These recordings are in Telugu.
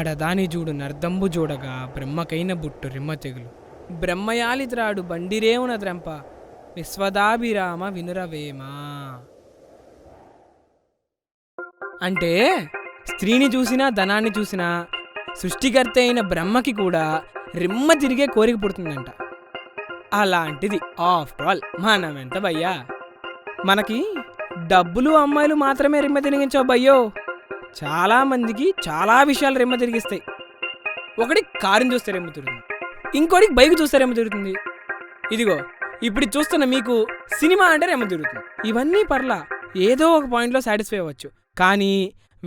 ఆడదాని జూడు నర్దంబు జూడగా బ్రహ్మకైన బుట్టు రిమ్మ తెగులు బ్రహ్మయాలిత్రాడు బండిరేవున ద్రంప విశ్వదాభిరామ వినురవేమా. అంటే స్త్రీని చూసినా ధనాన్ని చూసినా సృష్టికర్త అయిన బ్రహ్మకి కూడా రిమ్మ తిరిగే కోరిక పుడుతుందంట. అలాంటిది ఆఫ్టర్ ఆల్ మనమెంత భయ్యా, మనకి డబ్బులు అమ్మాయిలు మాత్రమే రిమ్మ తిరిగించావు భయ్యో. చాలా మందికి చాలా విషయాలు రిమ్మ తిరిగిస్తాయి. ఒకటి కారుని చూస్తే రిమ్మ తిరుగుతుంది, ఇంకోటికి బైక్ చూస్తే రిమ్మ తిరుగుతుంది. ఇదిగో ఇప్పుడు చూస్తున్న మీకు సినిమా అంటే రిమ్మ తిరుగుతుంది. ఇవన్నీ పర్లా, ఏదో ఒక పాయింట్లో సాటిస్ఫై అవ్వచ్చు. కానీ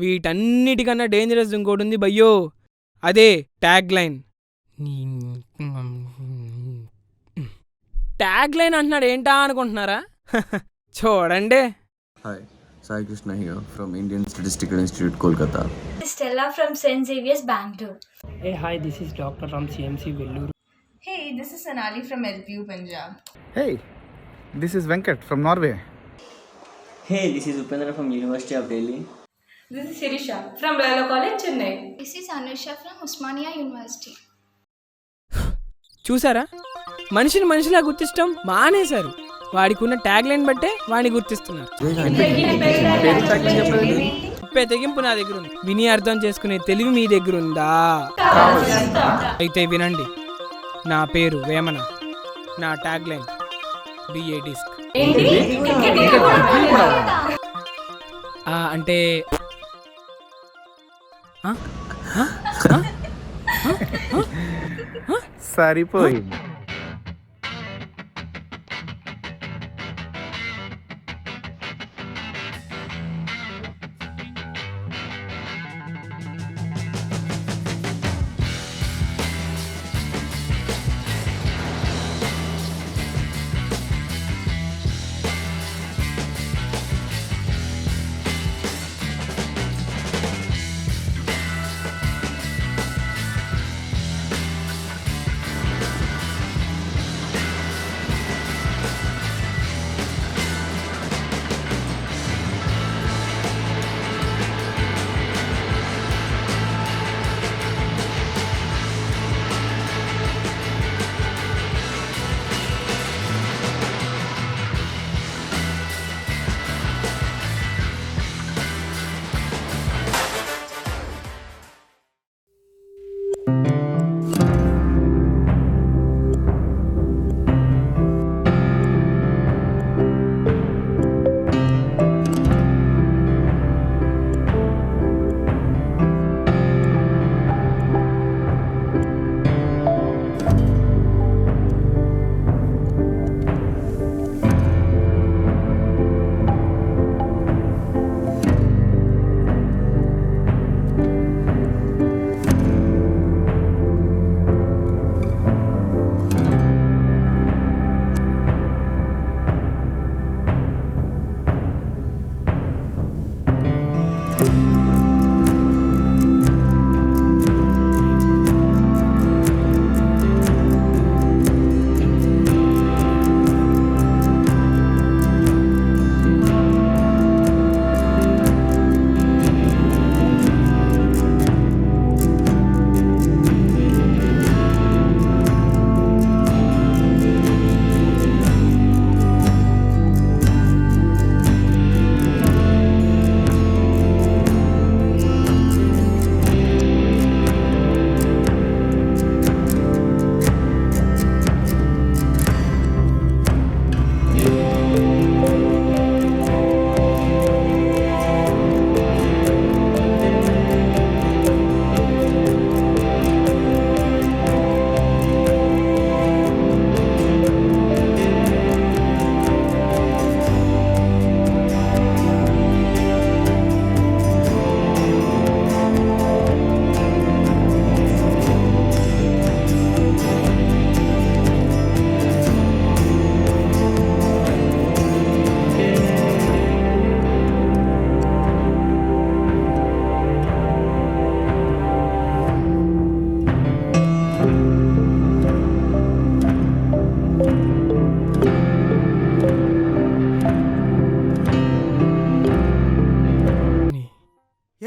వీటన్నిటికన్నా డేంజరస్ ఇంకోటి ఉంది భయ్యో, అదే ట్యాగ్ లైన్. ట్యాగ్ లైన్ అంటున్నాడు ఏంటా అనుకుంటున్నారా? చూడండి. Hi, Sai Krishna here from Indian Statistical Institute, Kolkata. This is Stella from St. Xavier's, Bangalore. Hey, hi, this is Doctor from CMC Vellore. Hey, this is Sonali from LPU, Punjab. Hey, this is Venkat from Norway. Hey, this is Upendra from University of Delhi. This is Sirisha from Loyola College, Chennai. This is Anusha from Osmania University. చూసారా, మనిషిని మనిషిలా గుర్తించడం మానేశారు. వాడికి ఉన్న ట్యాగ్ లైన్ బట్టే వాడిని గుర్తిస్తున్నారు. తెగింపు నా దగ్గర ఉంది, విని అర్థం చేసుకునే తెలివి మీ దగ్గర ఉందా? అయితే వినండి, నా పేరు వేమన, నా ట్యాగ్ లైన్ బిఏ డిస్క్. అంటే సరిపోయింది.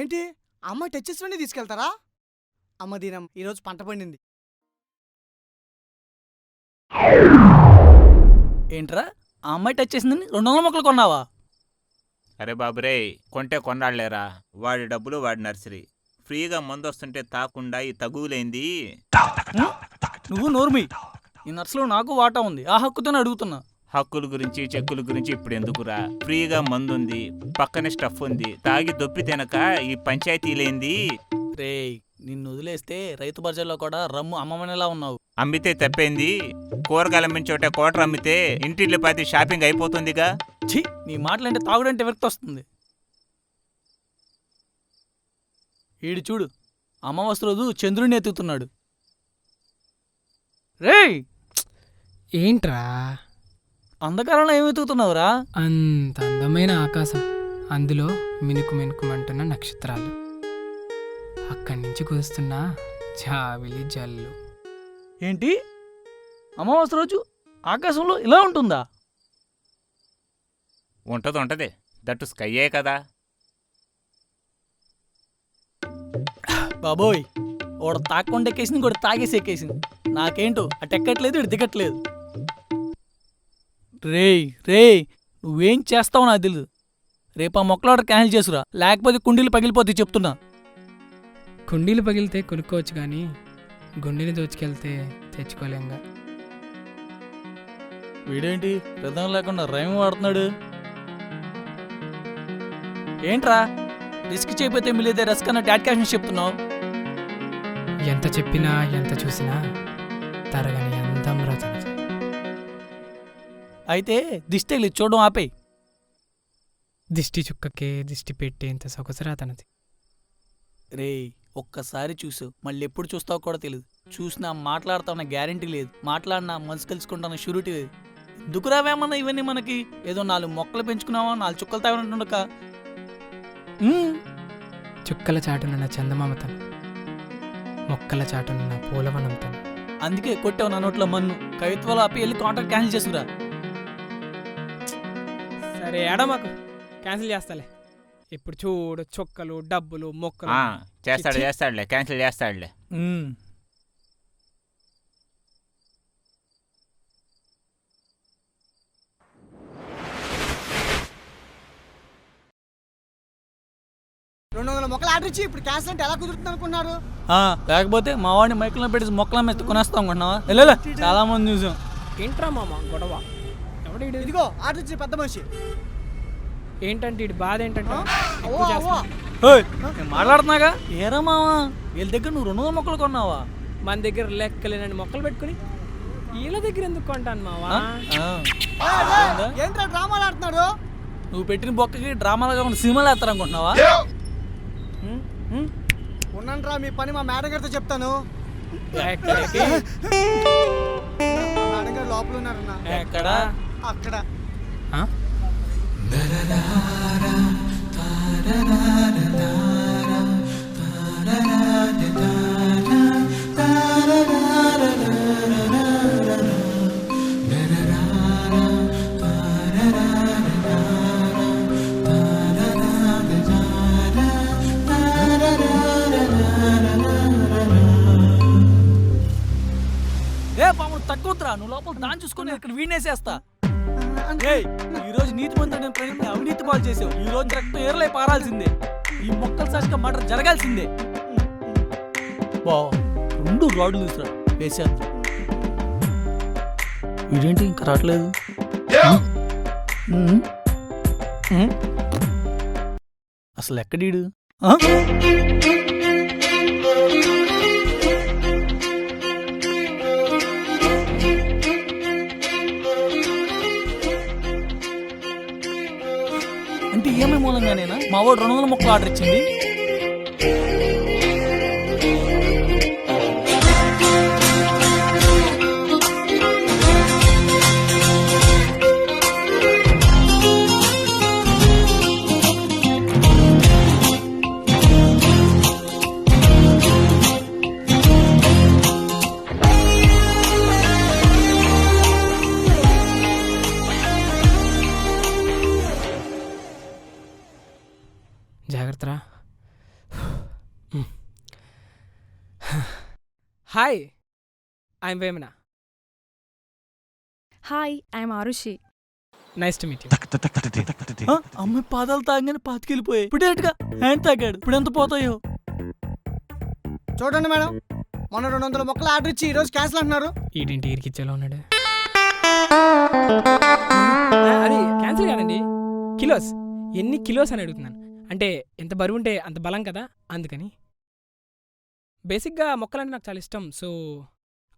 ఏంటి అమ్మాయి టచ్ చేసి తీసుకెళ్తారా? అమ్మ దినం ఈరోజు పంట పండింది. ఏంట్రా ఆ అమ్మాయి టచ్ చేసిందని 200 మొక్కలు కొన్నావా? అరే బాబురే, కొంటే కొన్నాళ్ళేరా. వాడి డబ్బులు వాడి నర్సరీ. ఫ్రీగా మందు వస్తుంటే తాకుండా ఈ తగువులేంది. నువ్వు నోర్మి. ఈ నర్సులో నాకు వాటా ఉంది, ఆ హక్కుతోనే అడుగుతున్నా. హక్కుల గురించి చెక్కుల గురించి ఇప్పుడు ఎందుకురా? ఫ్రీగా మందుంది, పక్కనే స్టఫ్ ఉంది. తాగి దొప్పి తినక ఈ పంచాయతీలేంది. రేయ్, నిన్ను వదిలేస్తే రైతు బజార్లో కూడా రమ్ము అమ్మమనేలా ఉన్నావు. అమ్మితే తప్పేంది? కూరగాయలు అమ్మిన చోట కోటర్ అమ్మితే ఇంటిల్లి పది షాపింగ్ అయిపోతుందిగా. ఛీ, నీ మాటలంటే తాగుడంటే విరక్తి వస్తుంది. ఈడు చూడు, అమావాస్య రోజు చంద్రుడిని ఎత్తుతున్నాడు. రేయ్, ఏంట్రా అంధకారంలో ఏమి ఎత్తుకుతున్నావురా? అంత అందమైన ఆకాశం, అందులో మినుకు మినుకుమంటున్న నక్షత్రాలు, అక్కడి నుంచి కురుస్తున్న జావిలి జల్లు. ఏంటి, అమావాస్య రోజు ఆకాశంలో ఇలా ఉంటుందా? ఉంటది, దట్టు స్కయ్యే కదా. బాబోయ్, ఓడ తాక్కుండా ఎక్కేసింది, ఇంకోటి తాగేసి ఎక్కేసింది. నాకేంటో అటు ఎక్కట్లేదు, ఇటు దిగట్లేదు. రేయ్, నువ్వేం చేస్తావో నాకు తెలియదు. రేపు ఆ మొక్కల ఆర్డర్ క్యాన్సిల్ చేసురా, లేకపోతే కుండీలు పగిలిపోతే చెప్తున్నా. కుండీలు పగిలితే కొనుక్కోవచ్చు కానీ గుండెని దోచుకెళ్తే తెచ్చుకోలేంగా. వీడేంటి రథం లేకుండా రైమ్ వాడుతున్నాడు? ఏంట్రా, రిస్క్ చేయకపోతే మిలేదే రిస్క్ అన్న డాడ్ క్యాష్ చెప్తున్నావు. ఎంత చెప్పినా ఎంత చూసినా తరగని అందం రచన. అయితే దిష్టి తగిలి చూడడం ఆపేయి. దిష్టి చుక్కకే దిష్టి పెట్టేంత సొగసరా తనది. రేయ్, ఒక్కసారి చూసు, మళ్ళీ ఎప్పుడు చూస్తావో కూడా తెలియదు. చూసినా మాట్లాడతావన్న గ్యారంటీ లేదు, మాట్లాడినా మనసు కలుసుకుంటాన షూరిటీ లేదు. ఎందుకు రావేమన్నా ఇవన్నీ మనకి? ఏదో 4 మొక్కలు పెంచుకున్నావా, 4 చుక్కలు తాగనంటుండక. చుక్కల చాటునున్న చందమామతను, మొక్కల చాటునున్న పూలవనం తను. అందుకే కొట్టావు నా నోట్లో మన్ను. కవిత్వాలు ఆపి వెళ్ళి కాంట్రాక్ట్ క్యాన్సిల్ చేసుకురా. సరే ఎడమాకు, క్యాన్సిల్ చేస్తాలే. ఇప్పుడు చూడు, చుక్కలు డబ్బులు మొక్కలు. చేస్తాడులే, క్యాన్సిల్ చేస్తాడులే. మొక్కలు ఆర్డర్ ఇచ్చి ఇప్పుడు క్యాన్సిల్ అంటే ఎలా కుదురుతుంది అనుకున్నారు? లేకపోతే మా వాడిని మైకులో పెట్టి మొక్కల మీద కొనేస్తాం అనుకుంటున్నావా? వెళ్ళలే, చాలా మంది చూసాం. ఏంట్రా మామ గొడవ? ఎవడు ఇదిగో ఆర్డర్ ఇచ్చి పెద్ద మనిషి. ఏంటంటే ఇటు బాధ ఏంటంటే నేను మాట్లాడుతున్నాగా. ఏరా మావా, వీళ్ళ దగ్గర నువ్వు 200 మొక్కలు కొన్నావా? మన దగ్గర లెక్కలేనని మొక్కలు పెట్టుకుని వీళ్ళ దగ్గర ఎందుకు కొంటాను మావా? ఏంట్రా డ్రామాలు ఆడుతున్నాడు? నువ్వు పెట్టిన బొక్కకి డ్రామాలుగా ఉన్న సినిమాలు వేస్తారు అనుకుంటున్నావా? ఉన్నంట్రా, మీ పని మా మేడం గారితో చెప్తాను. మేడం గారు లోపల ఉన్నారన్నా. ఎక్కడ? అక్కడ. తక్కువరా, నువ్వు లోపల దాన్ని చూసుకొని ఇక్కడ వీణేసేస్తా. ఈ రోజు నీతి మంత్రుడు ప్రజల్ని అవినీతి పాలు చేసావు. ఈ రోజు రక్తం ఏర్లై పారాల్సిందే. ఈ మొక్కల సాక్షిగా మర్డర్ జరగాల్సిందే. 2 రాడ్లు తీసుకురా, వేసేద్దాం. వీడేంటి ఇంకా రావట్లేదు? అసలు ఎక్కడీడు? అంటే ఈఎంఐ మూలంగానేనా మా వాడు 200 మొక్కలు ఆర్డర్ ఇచ్చింది? జాగ్రత్తరా. Hi, I'm Vemana. Hi, I'm Arushi. Nice to meet you. అమ్మాయి పాదాలు తాగానే పాతికెళ్ళిపోయాయి. ఇప్పుడు డైరెక్ట్గా హ్యాండ్ తాగాడు. ఇప్పుడు ఎంత పోతాయో. చూడండి మేడం, మొన్న 200 మొక్కలు ఆర్డర్ ఇచ్చి ఈరోజు క్యాన్సిల్ అంటున్నారు. ఈడింటి ఇరికిచ్చేలా ఉన్నాడు. అది క్యాన్సిల్ కాదండి, కిలోస్. ఎన్ని కిలోస్ అని అడుగుతున్నాను. అంటే ఎంత బరువు ఉంటే అంత బలం కదా, అందుకని. బేసిక్గా మొక్కలంటే నాకు చాలా ఇష్టం. సో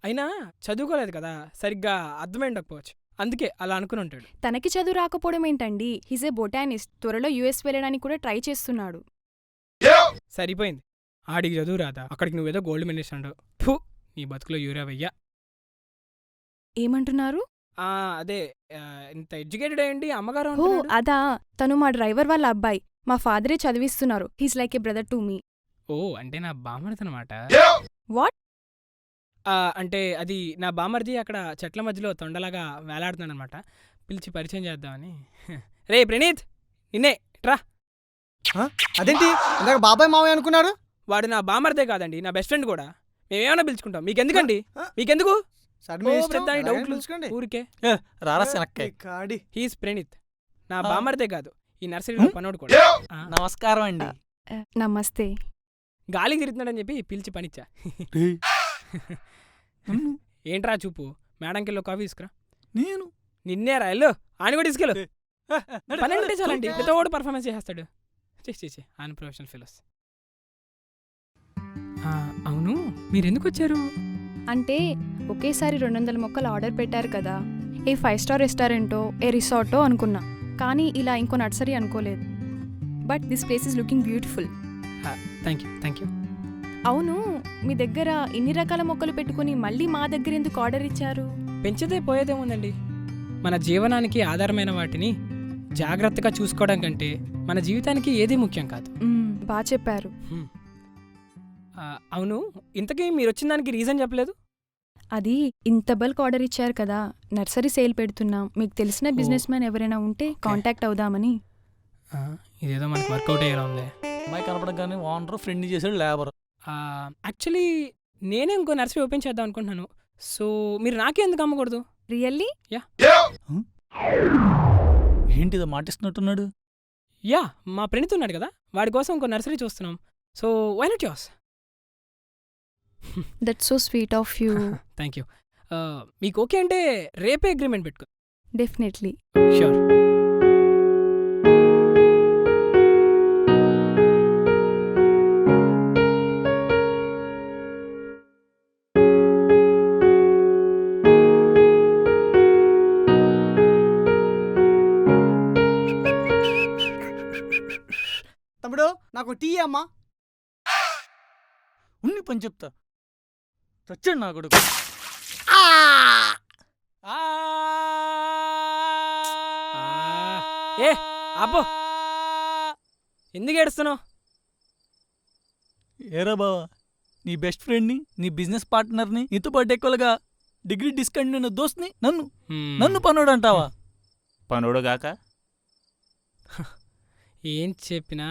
అయినా చదువుకోలేదు కదా, సరిగ్గా అర్థమై ఉండకపోవచ్చు. అందుకే అలా అనుకుని ఉంటాడు. తనకి చదువు రాకపోవడం ఏంటండి? He's a botanist. త్వరలో యుఎస్ వెళ్ళడానికి కూడా ట్రై చేస్తున్నాడు. సరిపోయింది. ఆడికి చదువు రాదా, అక్కడికి నువ్వేదో గోల్డ్ మెడలిస్ట్ అంటావు. ఫు, నీ బతుకులో యూరియా వెయ్యా. ఏమంటున్నారు? అదే ఇంత ఎడ్యుకేటెడ్ అయ్యండి అమ్మగారు ఓ అంటున్నాడు. అదా, తను మా డ్రైవర్ వాళ్ళ అబ్బాయి. మా ఫాదరే చదివిస్తున్నారు. He's like a brother to me. ఓ, అంటే నా బామర్దనమాట. వాట్? అంటే అది నా బామర్ది అక్కడ చెట్ల మధ్యలో తొండలాగా వేలాడుతున్నాడనమాట. పిలిచి పరిచయం చేద్దామని. రే ప్రణీత్, నిన్నే ట్రా. అదేంటి ఇందాక బాబాయ్ మావయ్య అనుకున్నారు? వాడు నా బామర్దే కాదండి, నా బెస్ట్ ఫ్రెండ్ కూడా. మేమేమైనా పిలుచుకుంటాం, మీకెందుకండి? మీకెందుకు సరే, మీ ఇష్టం. పెద్ద ఎలాగైనా డౌట్లు పిలుచుకోండి. ఊరికే. రారా శనక్కాయ. కాడి. హీస్ ప్రణీత్, నా బామర్దే కాదు, ఈ నర్సరీలో పనోడు కూడా. నమస్కారం అండి. నమస్తే. గాలికి తిరుగుతున్నాడని చెప్పి పిలిచి పనిచ్చా. ఏంట్రా చూపు, మేడంకెళ్ళో కాఫీ తీసుకురా. నేను నిన్నే రా, ఎల్లో ఆయన కూడా తీసుకెళ్ళు. పని అంటే చాలండి, పెద్దవాడు పర్ఫార్మెన్స్ చేసేస్తాడు. చేసి ఆయన ప్రొఫెషనల్ ఫెలోస్. అవును, మీరెందుకు వచ్చారు? అంటే ఒకేసారి 200 మొక్కలు ఆర్డర్ పెట్టారు కదా, ఏ 5 స్టార్ రెస్టారెంటో ఏ రిసార్టో అనుకున్నా. కానీ ఇలా ఇంకో నర్సరీ అనుకోలేదు. But this place is looking beautiful. Thank you. అవును, మీ దగ్గర ఇన్ని రకాల మొక్కలు పెట్టుకుని మళ్ళీ మా దగ్గర ఎందుకు ఆర్డర్ ఇచ్చారు? పెంచితే పోయేదేముందండి, మన జీవనానికి ఆధారమైన వాటిని జాగ్రత్తగా చూసుకోవడం కంటే మన జీవితానికి ఏదీ ముఖ్యం కాదు. బాగా చెప్పారు. అవును, ఇంతకీ మీరు వచ్చిన దానికి రీజన్ చెప్పలేదు. అది ఇంత బల్క్ ఆర్డర్ ఇచ్చారు కదా, నర్సరీ సేల్ పెడుతున్నాం, మీకు తెలిసిన బిజినెస్ మ్యాన్ ఎవరైనా ఉంటే కాంటాక్ట్ అవుదామని. ఇదేదో మనకు వర్కౌట్ అయ్యేలా ఉంది. అమ్మాయి కనపడగానే ఓనర్ ఫ్రెండ్ చేసాడు లేబర్. యాక్చువల్లీ నేనే ఇంకో నర్సరీ ఓపెన్ చేద్దాం అనుకుంటున్నాను. సో మీరు నాకే ఎందుకు అమ్మకూడదు? రియల్లీ? ఏంటిదో మాటిస్తున్నట్టున్నాడు. యా, మా ప్రణీత్ ఉన్నాడు కదా, వాడి కోసం ఇంకో నర్సరీ చూస్తున్నాం. So why not yours? That's so sweet of you. Thank you. మీకు ఓకే అంటే రేపే అగ్రిమెంట్ పెట్టుకో. డెఫినెట్లీ. ష్యూర్. తమ్ముడు, నాకు టీ అమ్మా. ఉన్ని పని చెప్తా. చచ్చాడు నా కొడుకు. ఏ అబ్బో, ఎందుకు ఏడుస్తున్నావు? ఏరా బావా, నీ బెస్ట్ ఫ్రెండ్ని, నీ బిజినెస్ పార్ట్నర్ని, నీతో పాటు ఎక్కువగా డిగ్రీ డిస్కంటిన్యూ దోస్త్ని నన్ను పనోడు అంటావా? పనుడుగాక ఏం చెప్పినా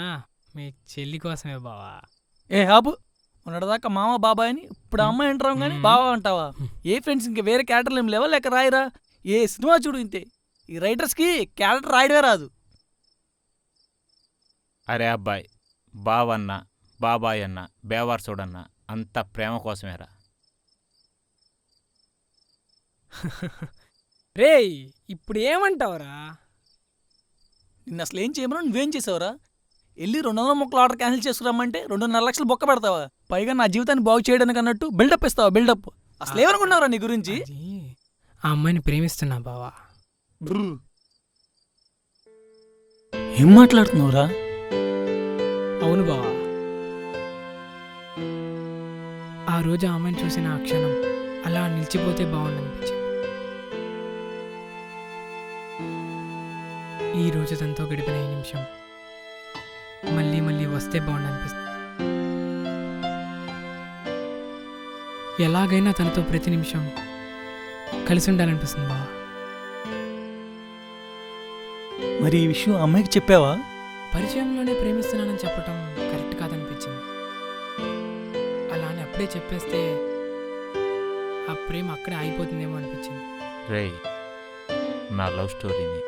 మీ చెల్లి కోసమే బావా. ఏ ఆపు, ఉన్నదాకా మామ బాబాయ్ అని, ఇప్పుడు అమ్మాయి అంటాం కానీ బావా అంటావా? ఏ ఫ్రెండ్స్ ఇంకా వేరే క్యారెక్టర్లు ఏం లేవా? లేక రాయరా? ఏ సినిమా చూడు ఇంతే, ఈ రైటర్స్కి క్యారెక్టర్ రాయడమే రాదు. అరే అబ్బాయి, బావన్న బాబాయ్ అన్న బేవార్సుడన్న అంత ప్రేమ కోసమేరా. రేయ్, ఇప్పుడు ఏమంటావురా? నిన్ను అసలు ఏం చేయమన్నా నువ్వేం చేసావురా? వెళ్ళి 200 మొక్కలు ఆర్డర్ క్యాన్సిల్ చేసుకురమ్మంటే 2.5 లక్షలు బొక్క పెడతావా? పైగా నా జీవితాన్ని బాగు చేయడానికి అన్నట్టు బిల్డప్ ఇస్తావా? బిల్డప్ అసలు ఏమనుకున్నావురా నీ గురించి? ఆ అమ్మాయిని ప్రేమిస్తున్నా బావా. ఏం మాట్లాడుతున్నావురా? అవును బావా, ఆ రోజు ఆ అమ్మాయిని చూసిన ఆ క్షణం అలా నిలిచిపోతే బాగుండనిపించింది. ఈ రోజు తనతో గడిపిన ఈ నిమిషం మళ్ళీ మళ్ళీ వస్తే బాగుండనిపిస్తుంది. ఎలాగైనా తనతో ప్రతి నిమిషం కలిసి ఉండాలనిపిస్తుంది బావా. మరి ఈ విషయం అమ్మాయికి చెప్పావా? పరిచయంలోనే ప్రేమిస్తున్నానని చెప్పటం కరెక్ట్ కాదనిపించింది. అలా అని అప్పుడే చెప్పేస్తే ప్రేమ అక్కడే ఆగిపోతుందేమో అనిపించింది. రే, నా లవ్ స్టోరీని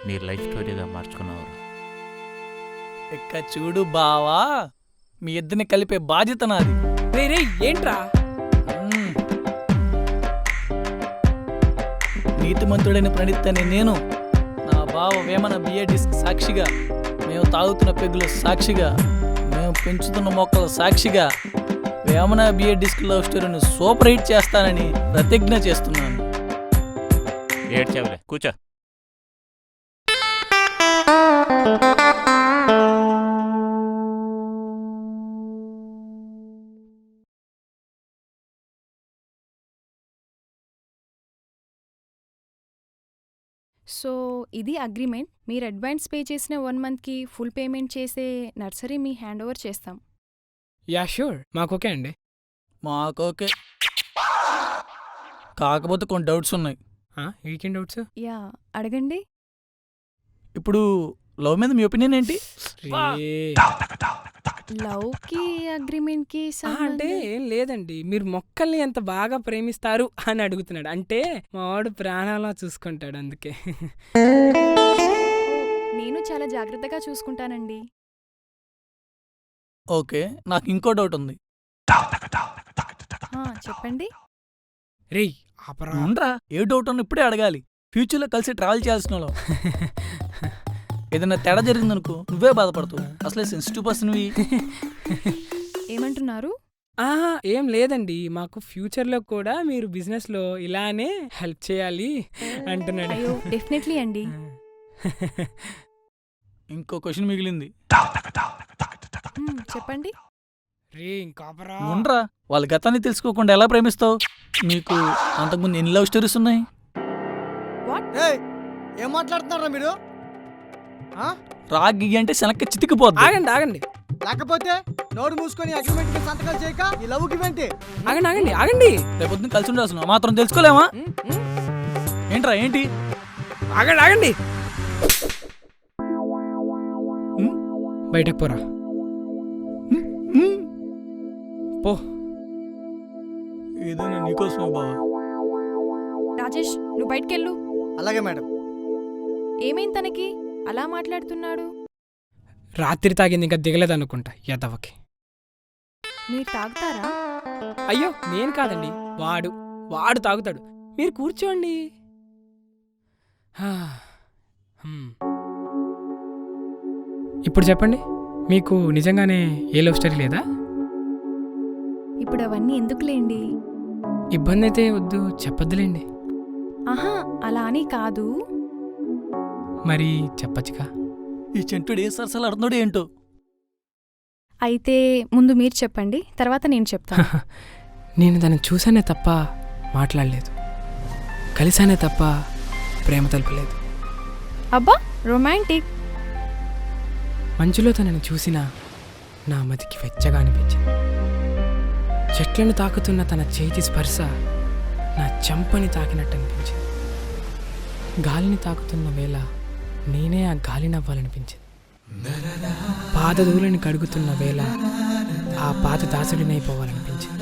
నీ లైఫ్ స్టోరీగా మార్చుకున్నావురా. ఇక్క చూడు బావా, మీ ఇద్దరిని కలిపే బాధ్యత నాది. రే ఏంట్రా? నీతిమంతుడైన ప్రణీత్ అనే నేను, నా బావ వేమన బిఏ డిస్క్ సాక్షిగా, మేము తాగుతున్న పెగ్గుల సాక్షిగా, మేము పెంచుతున్న మొక్కల సాక్షిగా వేమన బిఏ డిస్క్ లవ్ స్టోరీని సూపర్ హిట్ చేస్తానని ప్రతిజ్ఞ చేస్తున్నాను. ఏడ్చావులే, కూర్చో. సో ఇది అగ్రిమెంట్. మీరు అడ్వాన్స్ పే చేసిన 1 మంత్కి ఫుల్ పేమెంట్ చేసే నర్సరీ మీ హ్యాండ్ ఓవర్ చేస్తాం. యా షూర్, మాకు ఓకే అండి. మాకోకే, కాకపోతే కొన్ని డౌట్స్ ఉన్నాయి. వీకేం డౌట్స్? యా అడగండి. ఇప్పుడు లవ్ మీద మీ ఒపీనియన్ ఏంటి? లవ్కి అగ్రిమెంట్కి అంటే ఏం లేదండి, మీరు మొక్కల్ని ఎంత బాగా ప్రేమిస్తారు అని అడుగుతున్నాడు. అంటే మా వాడు ప్రాణాలా చూసుకుంటాడు, అందుకే. నేను చాలా జాగ్రత్తగా చూసుకుంటానండి. ఓకే, నాకు ఇంకో డౌట్ ఉంది. చెప్పండి. రేయ్ ఆపరా. ఉండరా, ఏ డౌట్ ఉన్నా ఇప్పుడే అడగాలి. ఫ్యూచర్లో కలిసి ట్రావెల్ చేయాల్సిన వాళ్ళు. ఏదైనా తేడా జరిగిందనుకో నువ్వే బాధపడతావు. అసలే సెన్సిటివ్ పర్సన్వి. ఏమంటున్నారు? ఏం లేదండి, మాకు ఫ్యూచర్లో కూడా మీరు బిజినెస్లో ఇలానే హెల్ప్ చేయాలి అంటున్నాడు. అయ్యో డెఫినెట్లీ అండి. ఇంకో క్వశ్చన్ మిగిలింది. చెప్పండి. రే ఇంకాపరా. ఉండరా, వాళ్ళ గతాన్ని తెలుసుకోకుండా ఎలా ప్రేమిస్తావు? నీకు అంతకుముందు ఎన్ని లవ్ స్టోరీస్ ఉన్నాయి? ఏం మాట్లాడుతున్నారా మీరు? రాగి అంటే శనక్క చితికిపోద్ది. ఆగండి. లేకపోతే నోరు మూసుకొని అగ్రిమెంట్ కి సంతకాలు చేయక ఈ లవ్ కి వెంటే. ఆగండి. రేపొద్దున కలిసి ఉండాల్సిన మాత్రం తెలుసుకోలేమా? ఏంట్రా ఏంటి? ఆగండి. బయటకు పోరా. పో. ఏదైనా నీకోసమే బావా. రాజేష్ నువ్వు బయటకెళ్ళు. అలాగే మేడం. ఏమైంది తనకి అలా మాట్లాడుతున్నాడు? రాత్రి తాగింది ఇంకా దిగలేదనుకుంటా యదవకి. మీరు తాగుతారా? అయ్యో నేను కాదండి, వాడు తాగుతాడు. మీరు కూర్చోండి. ఇప్పుడు చెప్పండి, మీకు నిజంగానే ఏ లవ్ స్టోరీ లేదా? ఇప్పుడు అవన్నీ ఎందుకులేండి. ఇబ్బంది అయితే వద్దు, చెప్పొద్దులేండి. ఆహా అలా అని కాదు. మరి చెప్పచ్చుగా. ఈ చెంటుడు ఏ సరసలు అడుతున్నాడు ఏంటో. అయితే ముందు మీరు చెప్పండి, తర్వాత నేను చెప్తాను. నేను తనని చూసానే తప్ప మాట్లాడలేదు, కలిసానే తప్ప ప్రేమ తలపలేదు. అబ్బా రొమాంటిక్. మంచులో తనని చూసినా నా మతికి వెచ్చగా అనిపించింది. చెట్లను తాకుతున్న తన చేతి స్పర్శ నా చెంపని తాకినట్టు అనిపించింది. గాలిని తాకుతున్న వేళ నేనే ఆ గాలి నవ్వాలనిపించింది. పాదధూళిని కడుగుతున్న వేళ ఆ పాత దాసుడినైపోవాలనిపించింది.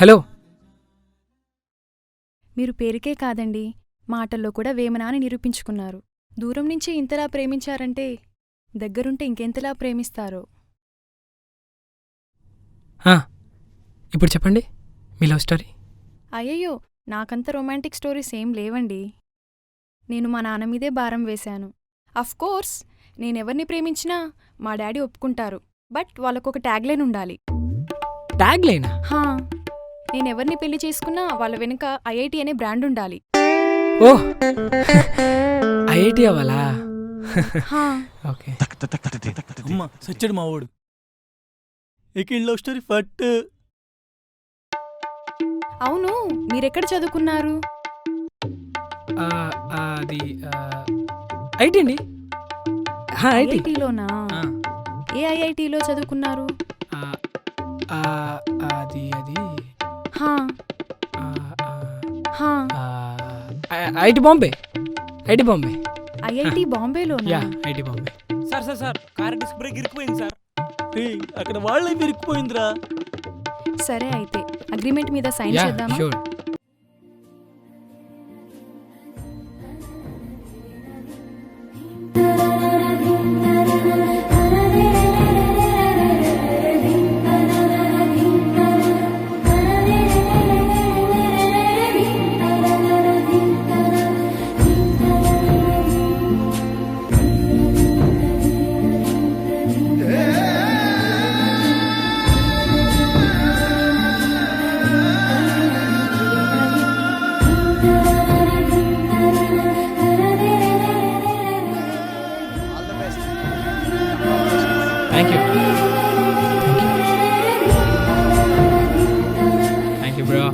హలో. మీరు పేరుకే కాదండి, మాటల్లో కూడా వేమనాని నిరూపించుకున్నారు. దూరం నుంచి ఇంతలా ప్రేమించారంటే దగ్గరుంటే ఇంకెంతలా ప్రేమిస్తారో. ఇప్పుడు చెప్పండి మీ లవ్ స్టోరీ. అయ్యయ్యో నాకంత రొమాంటిక్ స్టోరీస్ ఏం లేవండి. నేను మా నాన్న మీదే భారం వేశాను. అఫ్కోర్స్ నేనెవరిని ప్రేమించినా మా డాడీ ఒప్పుకుంటారు, బట్ వాళ్ళకొక ట్యాగ్లైన్ ఉండాలి. ట్యాగ్లైనా? నేనెవరిని పెళ్లి చేసుకున్నా వాళ్ళ వెనుక ఐఐటి అనే బ్రాండ్ ఉండాలి. ఓ ఐఐటి అవ్వాలా? ఓకే. అమ్మ సచ్చాడు మా వాడు. ఇక లవ్ స్టోరీ ఫట్. అవును మీరెక్కడ చదువుకున్నారు? అది ఐఐటి అండి. ఐఐటిలోనా? ఏ ఐఐటిలో చదువుకున్నారు? అది హా ఐఐటి బాంబే. ఐఐటి బాంబేలోనా? Yeah IT Bombay. Sir sir sir car disc brake ఇరికిపోయింది సార్. అక్కడ వాళ్ళే విరిగిపోయిందిరా. సరే అయితే అగ్రిమెంట్ మీద సైన్ యా చేద్దామా? Sure. Thank you. Thank you bro.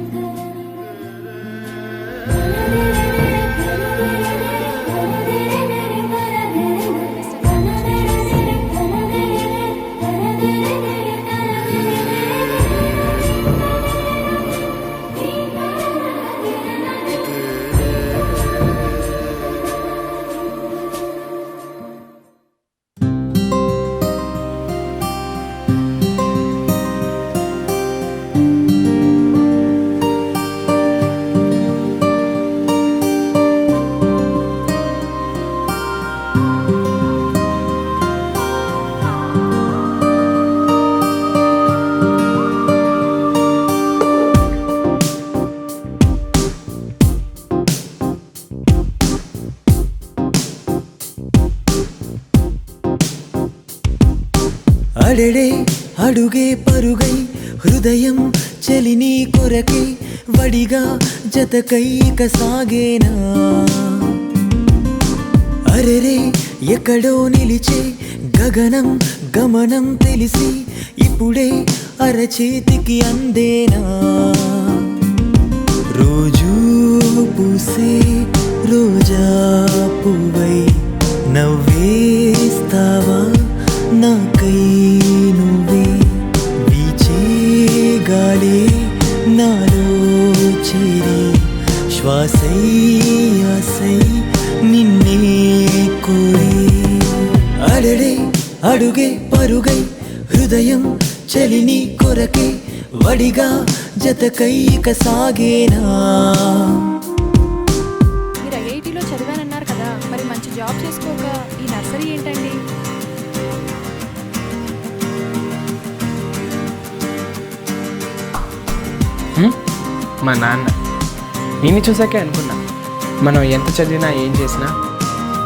అడడే అడుగే పరుగై హృదయం చెలిని కొరకై వడిగా జతకై సాగేనా. అరెరే ఎక్కడో నిలిచే గగనం గమనం తెలిసి ఇప్పుడే అరచేతికి అందేనా. రోజూ పూసే రోజా పువ్వై నవ్వేస్తావా నాకై నువ్వే. వీచే గాలే నాలో చేరి శ్వాసై ఆసై నిన్నే కోరే. అడడే అడుగే పరుగై హృదయం చలిని కొరకే వడిగా జతకై సాగేనా. మీరు ఐఐటిలో చదివానన్నారు కదా, మరి మంచి జాబ్ చేసుకోక ఈ నర్సరీ ఏంటండి? మా నాన్న ఈయన్ని చూసాకే అనుకున్నా, మనం ఎంత చదివినా ఏం చేసినా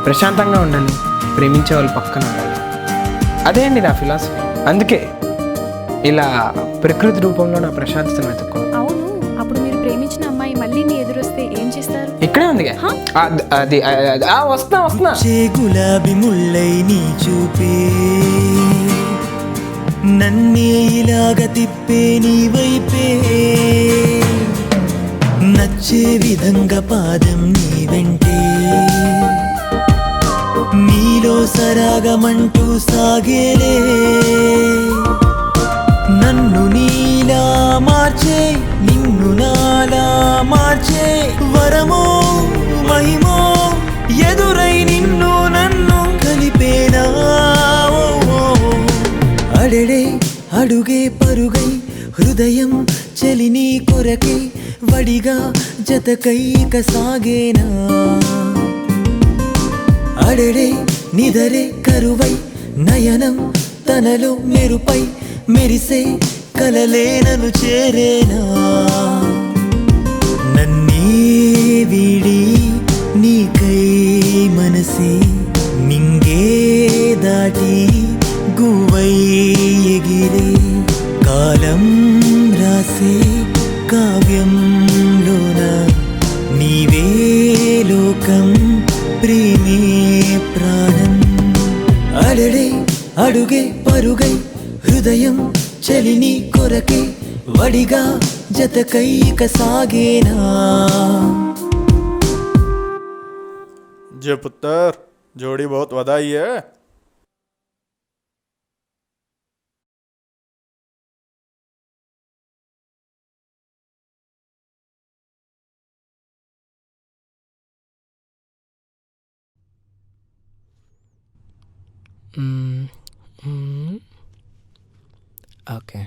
ప్రశాంతంగా ఉండాలి, ప్రేమించే వాళ్ళు పక్కన ఉండాలి. అదే అండి నా ఫిలాసఫీ. అందుకే ఇలా ప్రకృతి రూపంలో నా ప్రశాంతతను వెతుక్కున్నాను. అవును, అప్పుడు మీరు ప్రేమించిన అమ్మాయి మళ్ళీ మీ ఎదురొస్తే ఏం చేస్తారు? ఇక్కడే ఉందిగా. అది వస్తున్నా. గులాబీ ముల్లై నీ చూపే నన్నే ఇలాగ తిప్పే నీ వైపే. నచ్చే విధంగా పాదం నీ వెంటే నీలో సరాగమంటూ సాగేలే. నన్ను నీలా మార్చే నిన్ను నాలా మార్చే వరమో మహిమో ఎదురై నిన్ను నన్ను కలిపేనా. అడడే అడుగే పరుగై హృదయం చలిని కొరకే వడిగా జతకై సాగేనా. అడడే నిదరే కరువై నయనం తనలో మెరుపై మెరిసే కలలే నన్ను చేరేనా. నన్నే వీడి నీకై మనసే నింగే దాటి గువై ఎగిరే. కాలం రాసే కావ్యంలోన నీవే లోకం ప్రేమే ప్రాణం. అడడే అడుగే పరుగై హృదయం చలిని కొరకే వడిగా జతకై సాగేనా. जे पुत्र जोड़ी बहुत बधाई है. ఓకే.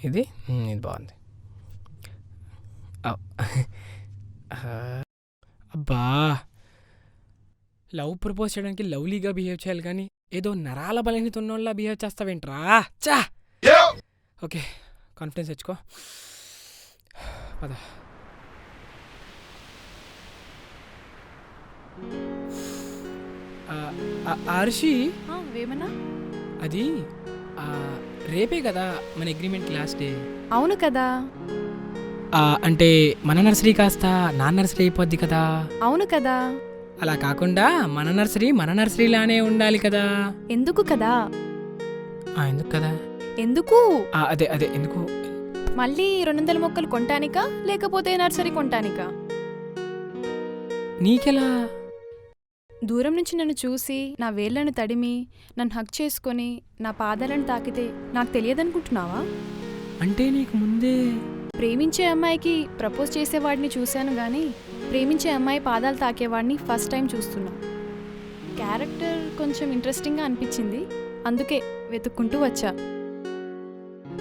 ఇది బాగుంది. అబ్బా, లవ్ ప్రపోజ్ చేయడానికి లవ్లీగా బిహేవ్ చేయాలి కానీ ఏదో నరాల బలహీనత ఉన్నోళ్ళ బిహేవ్ చేస్తావేంట్రా? చా. ఓకే, కాన్ఫిడెన్స్ తెచ్చుకో. పద. ఆర్షి, వేమనా? అది రేపే కదా మన అగ్రిమెంట్ లాస్ట్ డే. అవును కదా. అంటే మన నర్సరీ కాస్త నా నర్సరీ అయిపోద్ది కదా. అవును కదా. అలా కాకుండా మన నర్సరీలానే ఉండాలి కదా. ఎందుకు కదా? ఎందుకు కదా? ఎందుకు? అదే ఎందుకు? మళ్ళీ 200 మొక్కలు కొంటానికా లేకపోతే నర్సరీ కొంటానికా? నీకెలా? దూరం నుంచి నన్ను చూసి నా వేళ్లను తడిమి నన్ను హక్ చేసుకొని నా పాదాలను తాకితే నాకు తెలియదనుకుంటున్నావా? అంటే నీకు ముందే ప్రేమించే అమ్మాయికి ప్రపోజ్ చేసేవాడిని చూశాను గానీ ప్రేమించే అమ్మాయి పాదాలు తాకేవాడిని ఫస్ట్ టైం చూస్తున్నా. క్యారెక్టర్ కొంచెం ఇంట్రెస్టింగ్గా అనిపించింది, అందుకే వెతుక్కుంటూ వచ్చా.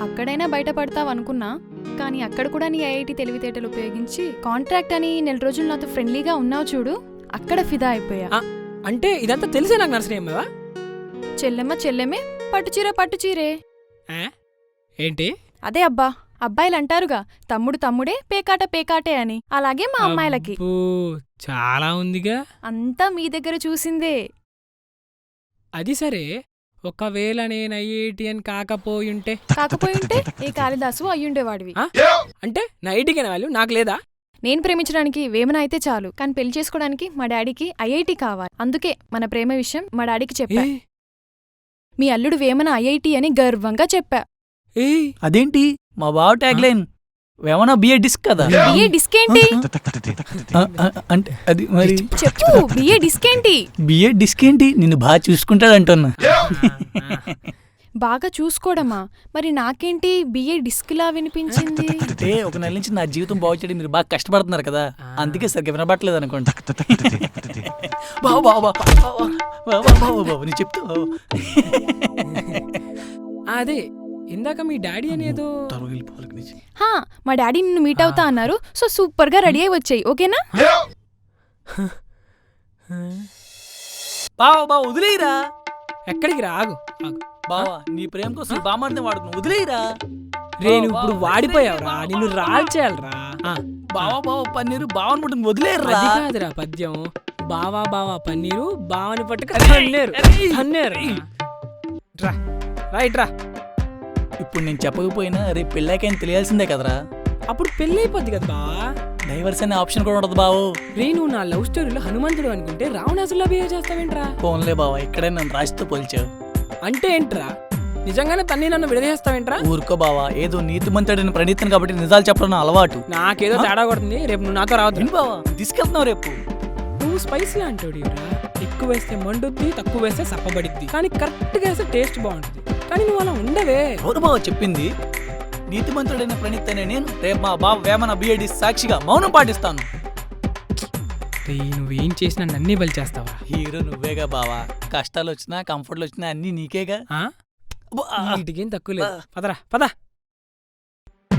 అక్కడైనా బయటపడతావు అనుకున్నా, కానీ అక్కడ కూడా నీ ఐఐటి తెలివితేటలు ఉపయోగించి కాంట్రాక్ట్ అని 4 రోజులు నాతో ఫ్రెండ్లీగా ఉన్నావు చూడు, అక్కడ ఫిదా అయిపోయా. అంటే ఇదంతా తెలిసే నాకు నర్సరీ అమ్మావా? చెల్లెమ్మే పట్టుచీరే. ఏంటి? అదే అబ్బా, అబ్బాయిలు అంటారుగా తమ్ముడు తమ్ముడే పేకాటే అని, అలాగే మా అమ్మాయిలకి. చాలా ఉందిగా. అంతా మీ దగ్గర చూసిందే. అది సరే, ఒకవేళ నేను ఐఐటి అని కాకపోయింటే ఏ కాళిదాసు అయ్యుండేవాడివి. అంటే నా ఐఐటికి వాల్యూ నాకు లేదా? నేను ప్రేమించడానికి వేమన అయితే చాలు, కానీ పెళ్లి చేసుకోవడానికి మా డాడీకి ఐఐటి కావాలి. అందుకే మన ప్రేమ విషయం మా డాడీకి చెప్పా. మీ అల్లుడు వేమన ఐఐటి అని గర్వంగా చెప్పా. అదేంటి మా బావ tag line Vemana BA disc కదా. బిఏ డిస్క్ ఏంటి? అంటే అది మరి చెప్పు, బిఏ డిస్క్ ఏంటి? బిఏ డిస్క్ ఏంటి? నిన్ను బాగా చూసుకుంటాడంటున్నా. బాగా చూసుకోవడమా? మరి నాకేంటి బిఏ డిస్క్ లా వినిపించింది? అంటే ఒక నెల నుంచి నా జీవితం బాగు చేయడం మీరు బాగా కష్టపడుతున్నారు కదా, అందుకే సరిగ్గా వినబట్టలేదు అనుకోండి. బాబు నీ చెప్తూ అదే ఇందాక మీ డాడీ అనేదో. మా డాడీ నిన్ను మీట్ అవుతా అన్నారు, సో సూపర్ గా రెడీ అయి వచ్చాయి, ఓకేనా? బావా వదిలేయరా. ఎక్కడికి రాగు బావా, నీ ప్రేమ కోసం బామార్ని వాడుకున్నావు, వదిలేయరా. రేను ఇప్పుడు వాడిపోయావురా, నిన్ను రాల్చేయాలరా. బావా పన్నీరు బావని పట్టుకుని వదిలేయరా. అది కాదురా పద్యం. బావా పన్నీరు బావని పట్టుకు రైట్ రా. ఇప్పుడు నేను చెప్పకపోయినా రేపు పెళ్ళాకని తెలియాల్సిందే కదరా. అప్పుడు పెళ్ళి అయిపోద్ది కదా బావా. డైవర్స్ అనే ఆప్షన్ కూడా ఉండదు బావు. రేను నా లవ్ స్టోరీలో హనుమంతుడు అనుకుంటే రావణాసులా బిహేవ్ చేస్తావేంట్రా? ఫోన్లే బావా, ఇక్కడే నన్ను రాశితో పోల్చావు. అంటే ఏంట్రా, నిజంగానే తన్ని నన్ను విడదీస్తావేంట్రా? ఊరుకో బావా, ఏదో నీతిమంతుడిని ప్రణీతను కాబట్టి నిజాలు చెప్పడం అలవాటు. నాకేదో తేడా కొడుతుంది, రేపు నువ్వు నాతో రావద్దు. బావా తీసుకెళ్తున్నావు రేపు. నువ్వు స్పైసీ అంటాడు, ఎక్కువ వేస్తే మండుద్ది, తక్కువ వేస్తే సప్పబడిద్ది, కానీ కరెక్ట్ గా వేస్తే టేస్ట్ బాగుంటుంది. కానీ నువ్వు అలా ఉండవే. ఎవరు బావ చెప్పింది? నీతిమంతుడైన ప్రణీత్ అనే నేను రేపు మా బావ వేమన బిఏడి సాక్షిగా మౌనం పాటిస్తాను. నువ్వేం చేసినా నన్నే బలి చేస్తావా? హీరో నువ్వేగా బావా, కష్టాలు వచ్చినా కంఫర్ట్లు వచ్చినా అన్ని నీకేగా. వీటికేం తక్కువ లేదు. పద.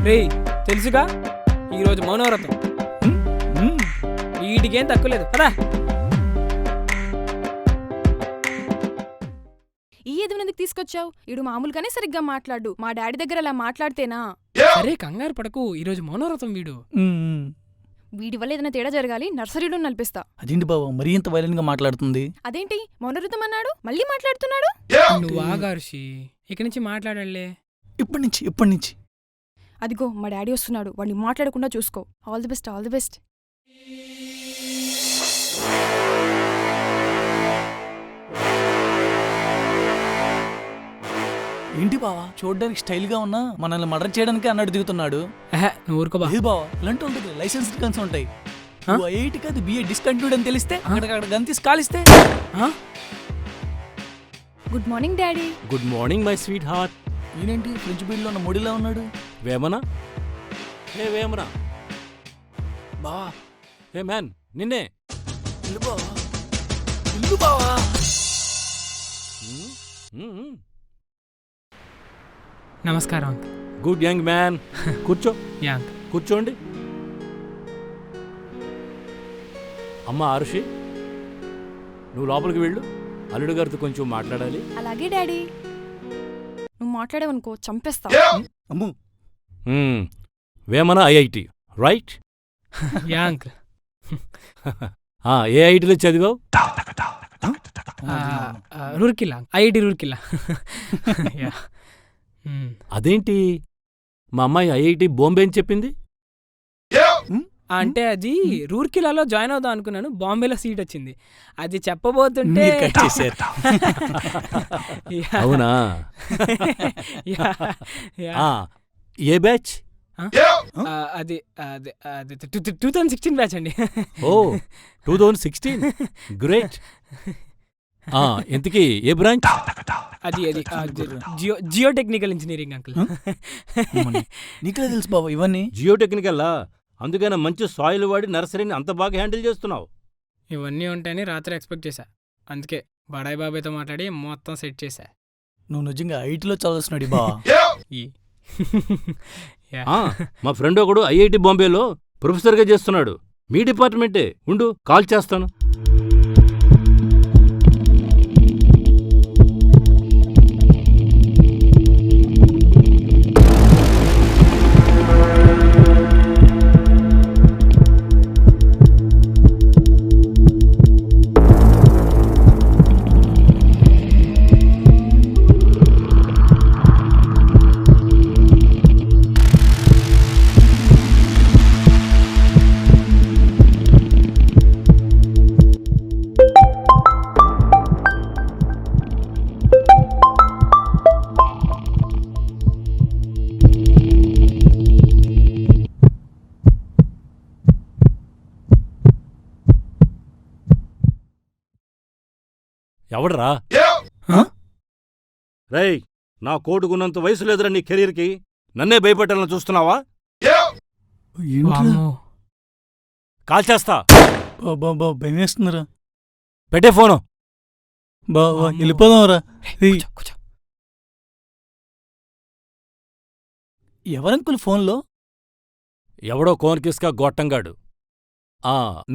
రేయ్ తెలుసుగా ఈరోజు మౌనవ్రతం, వీటికేం తక్కువ లేదు. పదా. ఈ ఎదుగునందుకు తీసుకొచ్చావు? ఇడు మామూలుగానే సరిగ్గా మాట్లాడు, మా డాడీ దగ్గర అలా మాట్లాడితేనా? సరే కంగారు పడకు, ఈరోజు మౌనవ్రతం. వీడి వల్ల ఏదైనా తేడా జరగాలి, నర్సరీలో నడిపిస్తా. అదేంటి బాబు మరీ ఇంత వైలెంట్ గా మాట్లాడుతుంది? అదేంటి మౌనవ్రతం అన్నాడు మళ్ళీ మాట్లాడుతున్నాడు? నువ్వు ఆగార్షి, ఇక్కడి నుంచి మాట్లాడాలే. ఇప్పటి నుంచి అదిగో మా డాడీ వస్తున్నాడు, వాడిని మాట్లాడకుండా చూసుకో. All the best. ఏంటి బావా చూడడానికి స్టైల్ గా ఉన్నా మనల్ని మర్డర్ చేయడానికి అన్నాడు దిగుతున్నాడు. నువ్వు ఊరుకో బావా. ఇలాంటి వాళ్ళ దగ్గర లైసెన్స్ గన్స్ ఉంటాయి. ఐఐటి కాదు బిఏ డిస్కంటిన్యూడ్ అని తెలిస్తే అక్కడ గన్ తీసి కాలిస్తే. Good morning daddy. Good morning my sweetheart. ఈయనేంటి ఫ్రెంచ్ బీడ్లో ఉన్న మోడీలా ఉన్నాడు? వేమనా, హే వేమనా. బావా ఏ మ్యాన్ నిన్నే. ఇల్లు బావా, ఇల్లు బావా. నమస్కారం అంకుల్. Good young man. కూర్చో. Yeah uncle. కూర్చోండి. అమ్మా ఆరుషి, నువ్వు లోపలికి వెళ్ళు, అల్లుడు గారితో కొంచెం మాట్లాడాలి. అలాగే డాడీ. నువ్వు మాట్లాడావనుకో చంపేస్తా. Ammu. Vemana IIT right? Yeah uncle. ఏ ఐటీలో చదివావు? రూర్కిల్లా, ఐఐటి రూర్కిల్లా. యా. అదేంటి మా అమ్మాయి ఐఐటి బాంబే అని చెప్పింది? అంటే అది రూర్కిలాలో జాయిన్ అవుదాం అనుకున్నాను, బాంబేలో సీట్ వచ్చింది. అది చెప్పబోతుంటే మీరు కట్ చేశారు. అవునా? ఏ బ్యాచ్? అది అది అది 2016 బ్యాచ్ అండి. ఓ 2016, గ్రేట్. ఇంతకీ ఏ బ్రాంచ్? అది అది జియో టెక్నికల్ ఇంజనీరింగ్ అంకుల్. నీకే తెలుసు బాబా ఇవన్నీ? జియో టెక్నికల్లా? అందుకనే మంచి సాయిల్ వాడి నర్సరీని అంత బాగా హ్యాండిల్ చేస్తున్నావు. ఇవన్నీ ఉంటాయని రాత్రి ఎక్స్పెక్ట్ చేశా, అందుకే బడాయి బాబాయ్తో మాట్లాడి మొత్తం సెట్ చేశా. నువ్వు నిజంగా ఐటీలో చదువుతున్నాడు బావా. మా ఫ్రెండ్ ఒకడు ఐఐటి బాంబేలో ప్రొఫెసర్గా చేస్తున్నాడు. మీ డిపార్ట్మెంటే. ఉండు, కాల్ చేస్తాను. ఎవడరా? రేయ్, నా కోటుకున్నంత వయసు లేదురా నీ కెరీర్కి. నన్నే భయపెట్టాలని చూస్తున్నావా? కాల్ చేస్తా. భయమేస్తుందిరా. పెట్టే ఫోను. బావా వెళ్ళిపోదాంరా. ఎవరంకుల్ ఫోన్లో? ఎవడో కోన్కిస్కా గొట్టంగాడు.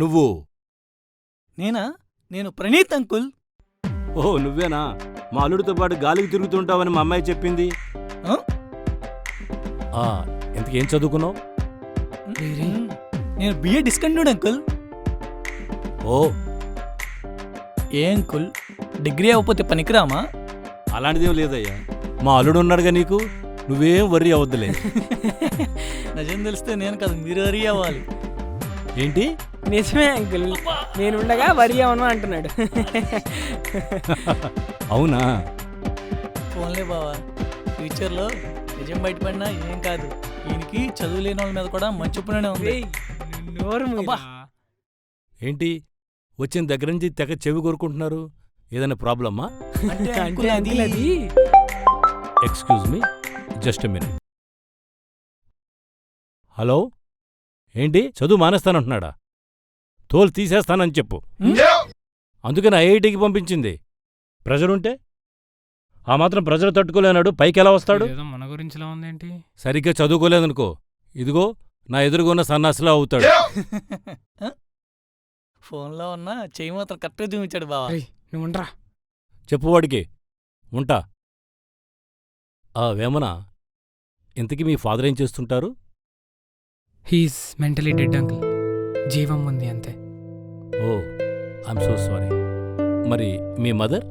నువ్వు? నేనా? నేను ప్రణీత్ అంకుల్. ఓహో నువ్వేనా? మా అల్లుడితో పాటు గాలికి తిరుగుతుంటావని మా అమ్మాయి చెప్పింది. ఎంతకేం చదువుకున్నావు? నేను బిఏ డిస్కంటిన్యూడ్ అంకుల్. ఓ ఏ అంకుల్, డిగ్రీ అవ్వకపోతే పనికిరామా? అలాంటిదేం లేదయ్యా. మా అల్లుడు ఉన్నాడుగా నీకు, నువ్వేం వర్రీ అవద్దులే. నిజం తెలిస్తే నేను కాదు మీరు వరీ అవ్వాలి. ఏంటి? నిజమే అంకుల్, నేనుండగా వరి అవను అంటున్నాడు. అవునా? ఫోన్లే బావా, ఫ్యూచర్లో నిజం బయటపడినా ఏం కాదు. ఈయనకి చదువు లేని వాళ్ళ మీద కూడా మంచి ఒపీనియన్ ఉంది. ఏంటి వచ్చిన దగ్గర నుంచి తెగ చెవి కోరుకుంటున్నారు? ఏదైనా ప్రాబ్లమ్మా? Excuse me, just a minute. Hello, ఏంటి చదువు మానేస్తానంటున్నాడా? తోలు తీసేస్తానని చెప్పు. అందుకని ఐఐటికి పంపించింది. ప్రెజరుంటే ఆ మాత్రం ప్రెజర్ తట్టుకోలేనాడు పైకి ఎలా వస్తాడు? మన గురించిలా ఉందేంటి? సరిగ్గా చదువుకోలేదనుకో, ఇదిగో నా ఎదురుగున్న సన్నాసిలా అవుతాడు. ఫోన్లో ఉన్న చెయ్యి మాత్రం కరెక్ట్గా చూపించాడు బావా. నువ్వు ఉండరా. చెప్పువాడికి ఉంటా. వేమన, ఇంతకీ మీ ఫాదర్ ఏం చేస్తుంటారు? హీస్ మెంటలీ డెడ్ అంకుల్, జీవం ఉంది అంతే. ఓ ఐఎమ్ సో సారీ. మరి మీ మదర్?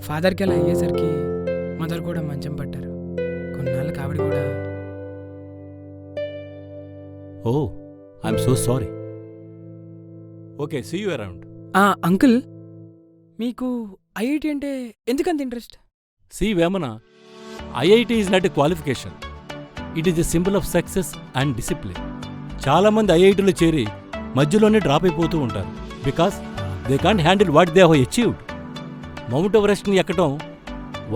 ఫాదర్కి అలా అయ్యేసరికి మదర్ కూడా మంచం పట్టారు. కొన్నాళ్ళకి ఆవిడ కూడా. Oh I'm so sorry. Okay, see you around. Uncle, మీకు ఐఐటి అంటే ఎందుకంత interest? See Vemana, IIT is not a qualification, it is a symbol of success and discipline. చాలామంది ఐఐటిలో చేరి మధ్యలోనే డ్రాప్ అయిపోతూ ఉంటారు. Because they can't handle what they have achieved. Mount ఎవరెస్ట్ని ఎక్కటం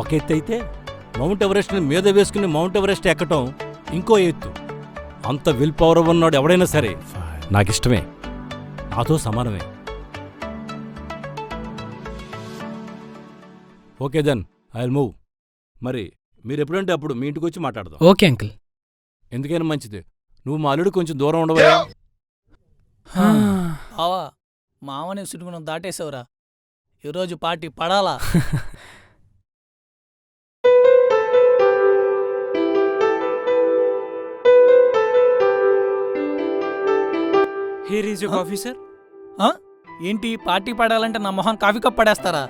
ఒక ఎత్తు అయితే, మౌంట్ ఎవరెస్ట్ని మీద వేసుకుని మౌంట్ ఎవరెస్ట్ ఎక్కటం ఇంకో ఎత్తు. అంత విల్ పవర్ ఉన్నాడు ఎవడైనా సరే నాకిష్టమే. నాతో సమానమే. Okay then I will move. మరి మీరు ఎప్పుడంటే అప్పుడు మీ ఇంటికి వచ్చి మాట్లాడదాం. Okay uncle. ఎందుకైనా మంచిది. నువ్వు మా అల్లుడు కొంచెం దూరం ఉండవా? బావా మావనే సుట్టుకుని దాటేసావురా. ఈరోజు party Padala? Here is your coffee sir. ఏంటి పార్టీ పడాలంటే నా మొహం కాఫీ కప్ పడేస్తారా?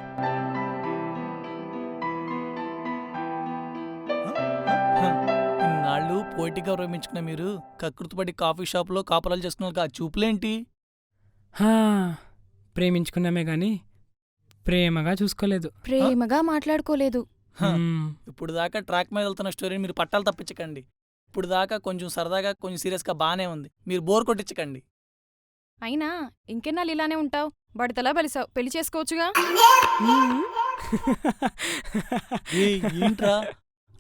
ఇన్నాళ్ళు పోటీగా ప్రేమించుకున్న మీరు కకృతిపడి కాఫీ షాప్లో కాపురాలు చేసుకున్న వాళ్ళకి ఆ చూపులేంటి? ప్రేమించుకున్నామే గాని ప్రేమగా చూసుకోలేదు. ప్రేమగా మాట్లాడుకోలేదు. ఇప్పుడు దాకా ట్రాక్ మీద వెళ్తున్న స్టోరీని మీరు పట్టాలు తప్పించకండి. ఇప్పుడు దాకా కొంచెం సరదాగా కొంచెం సీరియస్గా బాగానే ఉంది. మీరు బోర్ కొట్టించకండి. అయినా ఇంకెన్నాళ్ళు ఇలానే ఉంటావు? బడతలా బలిసావు. పెళ్లి చేసుకోవచ్చుగా. ఏంట్రా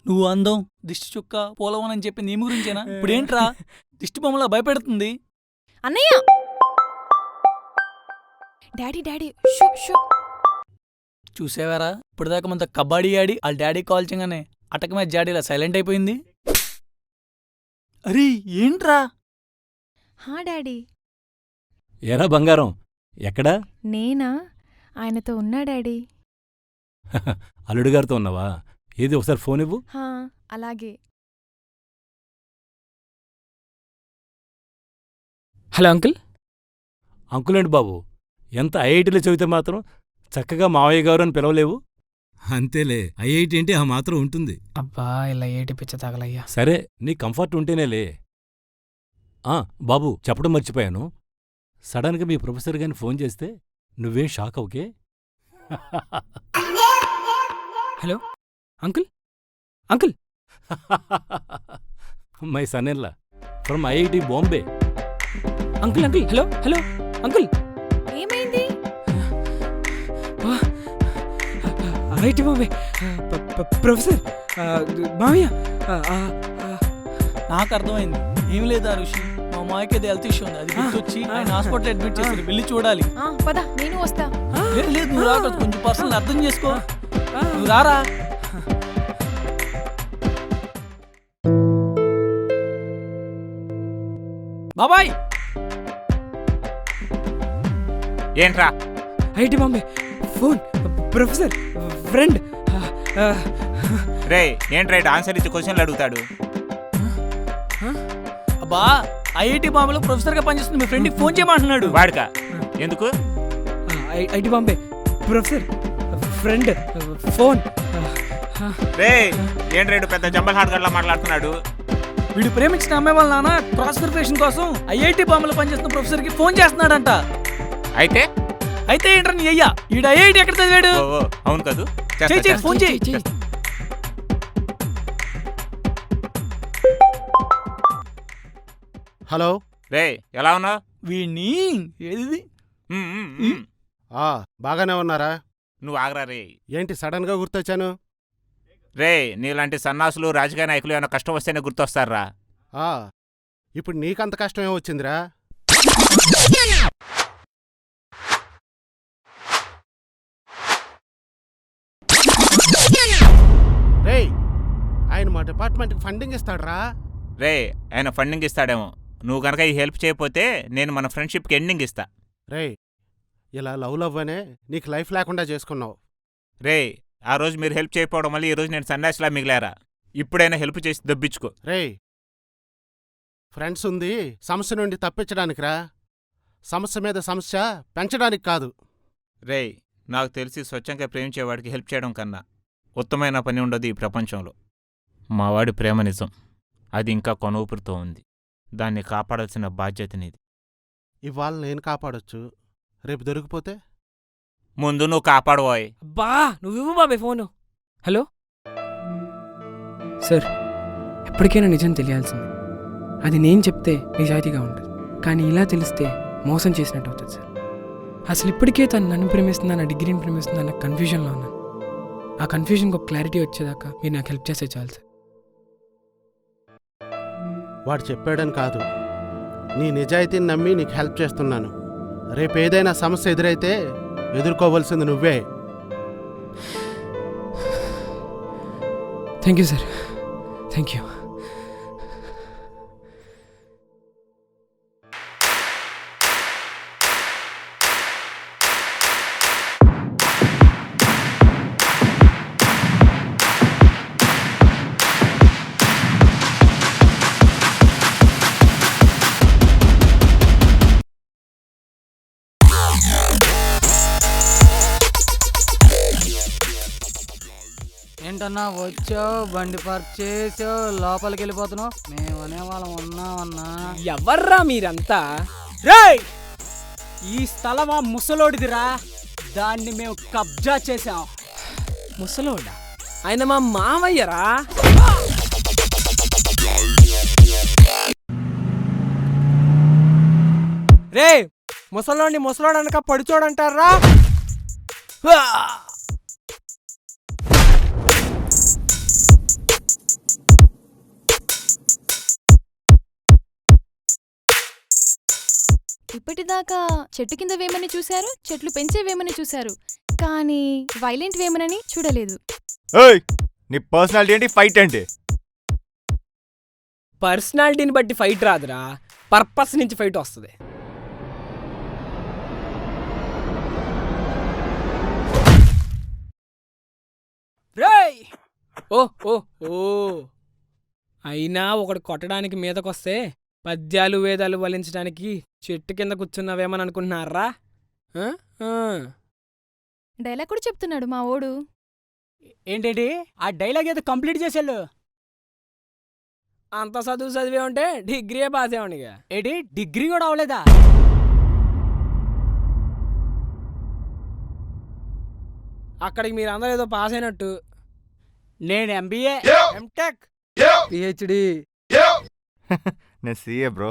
నువ్వు అందం దిష్టి చుక్క పోలవనని చెప్పి నీ గురించేనా? ఇప్పుడేంట్రా దిష్టి బొమ్మలా భయపెడుతుంది? అన్నయ్య! డాడీ డాడీ షూ షూ. చూసేవారా ఇప్పుడు దాకా మనతో కబడ్డీ ఆడి వాళ్ళ డాడీ కాల్ చేయగానే అటక మీద జాడీలా సైలెంట్ అయిపోయింది. అరే ఏంట్రా? హా డాడీ. ఎరా బంగారం ఎక్కడా? నేనా? ఆయనతో ఉన్నా డాడీ. అల్లుడు గారితో ఉన్నావా? ఏది ఒకసారి ఫోన్ ఇవ్వు. హా అలాగే. Hello uncle. అంకులేంటి బాబు, ఎంత ఐఐటీలో చదివితే మాత్రం చక్కగా మావయ్య గారు అని పిలవలేవు? అంతేలే, ఐఐటి అంటే ఆ మాత్రం ఉంటుంది. అబ్బా ఇలా ఏటి పిచ్చ తగలయ్యా. సరే నీ కంఫర్ట్ ఉంటేనేలే. బాబు చెప్పడం మర్చిపోయాను, సడన్గా మీ ప్రొఫెసర్ గారిని ఫోన్ చేస్తే నువ్వేం షాక్ అవుకే? Hello uncle. Uncle my son in law from IIT Bombay. Uncle uncle hello hello uncle. ఏమైంది? ఐఐటి బాంబే ప్రొఫెసర్ మామయ్య. నాకు అర్థమైంది. ఏం లేదు ఆ ఋషి, మా మాయకి అది హెల్త్ ఇష్యూ ఉంది. అది గుర్తొచ్చి ఆయన హాస్పిటల్ అడ్మిట్ చేశారు. వెళ్ళి చూడాలి. పద నేను వస్తా. లేదు నువ్వు రాకూడదు, కొంచెం పర్సనల్ అర్థం చేసుకో. నువ్వు రారా. బాబాయ్ ఏంట్రా? IIT Bombay phone professor friend. రే ఏంట్రా ఆన్సర్ ఇచ్చి క్వశ్చన్లు అడుగుతాడు? అబ్బా ఐఐటి బాంబేలో ప్రొఫెసర్ గా పనిచేస్తుంది మీ ఫ్రెండ్కి ఫోన్ చేయమంటున్నాడు. వాడికా? ఎందుకు? IIT Bombay professor friend phone. రే ఏంట్రా పెద్ద జంబల్ హార్డ్గా మాట్లాడుతున్నాడు? వీడు ప్రేమించిన అమ్మాయి వాళ్ళ నాన్న క్రాస్ వెరిఫికేషన్ కోసం ఐఐటి బాంబేలో పనిచేస్తున్న ప్రొఫెసర్ కి ఫోన్ చేస్తున్నాడంట. అయితే అయితే ఏంట్రా నీ అయ్యా, ఈడు ఐఐటి ఎక్కడ చదివాడు? అవును కాదు, ఫోన్ చేయి. హలో రే ఎలా ఉన్నావు? వీణ్ణి ఏది బాగానే ఉన్నారా? నువ్వు ఆగరా రే. ఏంటి సడన్గా గుర్తొచ్చాను? రే నీలాంటి సన్నాసులు రాజకీయ నాయకులు ఏమైనా కష్టం వస్తేనే గుర్తొస్తారా? ఇప్పుడు నీకంత కష్టం ఏమొచ్చిందిరా? రే ఆయన మా డిపార్ట్మెంట్కి ఫండింగ్ ఇస్తాడ్రా. రే ఆయన ఫండింగ్ ఇస్తాడేమో, నువ్వు కనుక ఈ హెల్ప్ చేయకపోతే నేను మన ఫ్రెండ్షిప్కి ఎండింగ్ ఇస్తా. రే ఇలా లవ్ అనే నీకు లైఫ్ లేకుండా చేసుకున్నావు. రే ఆ రోజు మీరు హెల్ప్ చేయకపోవడం వల్ల ఈరోజు నేను సన్యాసిలా మిగిలారా. ఇప్పుడైనా హెల్ప్ చేసి దబ్బించుకో. రే ఫ్రెండ్స్ ఉంది సమస్య నుండి తప్పించడానికిరా, సమస్య మీద సమస్య పెంచడానికి కాదు. రే నాకు తెలిసి స్వచ్ఛంగా ప్రేమించేవాడికి హెల్ప్ చేయడం కన్నా ఉత్తమైన పని ఉండదు ఈ ప్రపంచంలో. మావాడి ప్రేమ నిజం, అది ఇంకా కొనూపిరితో ఉంది. దాన్ని కాపాడాల్సిన బాధ్యత నీది. ఇవాళ నేను కాపాడొచ్చు, రేపు దొరికిపోతే? ముందు నువ్వు కాపాడబోయ్. బా నువ్వు బాబే ఫోను. హలో సార్, ఎప్పటికైనా నిజం తెలియాల్సింది. అది నేను చెప్తే నిజాయితీగా ఉంటుంది, కానీ ఇలా తెలిస్తే మోసం చేసినట్టు అవుతుంది సార్. అసలు ఇప్పటికే తను నన్ను ప్రేమిస్తుందా, నా డిగ్రీని ప్రేమిస్తుందా అన్న కన్ఫ్యూజన్లో ఉన్నాను. ఆ కన్ఫ్యూజన్కి ఒక క్లారిటీ వచ్చేదాకా మీరు నాకు హెల్ప్ చేస్తే చాలు సార్. వాడు చెప్పాడని కాదు, నీ నిజాయితీని నమ్మి నీకు హెల్ప్ చేస్తున్నాను. రేపేదైనా సమస్య ఎదురైతే ఎదుర్కోవలసింది నువ్వే. Thank you sir, thank you. ఏంటన్నా వచ్చావు, బండి పార్క్ చేసావు, లోపలికి వెళ్ళిపోతున్నావు. మేము అనేవాళ్ళం ఉన్నామన్నా. ఎవర్రా మీరంతా? రేయ్, ఈ స్థలం ఆ ముసలోడిదిరా. దాన్ని మేము కబ్జా చేసాం. ముసలోడా? ఆయన మా మావయ్యరా. రే, ముసలోడిని ముసలోడు అనక పడుచోడంటారా? ఇప్పటిదాకా చెట్టు కింద వేమని చూశారు, చెట్లు పెంచే వేమని చూశారు, కానీ వైలెంట్ వేమనని చూడలేదు. నీ పర్సనాలిటీ ఏంటి, ఫైట్ ఏంటి? పర్సనాలిటీని బట్టి ఫైట్ రాదురా, పర్పస్ నుంచి ఫైట్ వస్తుంది. రేయ్, ఓ ఓ ఓ అయినా ఒకడు కొట్టడానికి మీదకొస్తే పద్యాలు వేదాలు వలించడానికి చెట్టు కింద కూర్చున్నావేమని అనుకుంటున్నారా? డైలాగ్ కూడా చెప్తున్నాడు మా ఓడు. ఏంటేంటి ఆ డైలాగ్ ఏదో కంప్లీట్ చేసేళ్ళు. అంత చదువు చదివే ఉంటే డిగ్రీ పాస్ అయ్యావునిగా. ఏంటి డిగ్రీ కూడా అవలేదా? అక్కడికి మీరు అందరూ ఏదో పాస్ అయినట్టు. నేను ఎంబీఏ, ఎంటెక్, పిహెచ్డి. నేను సీఏ బ్రో.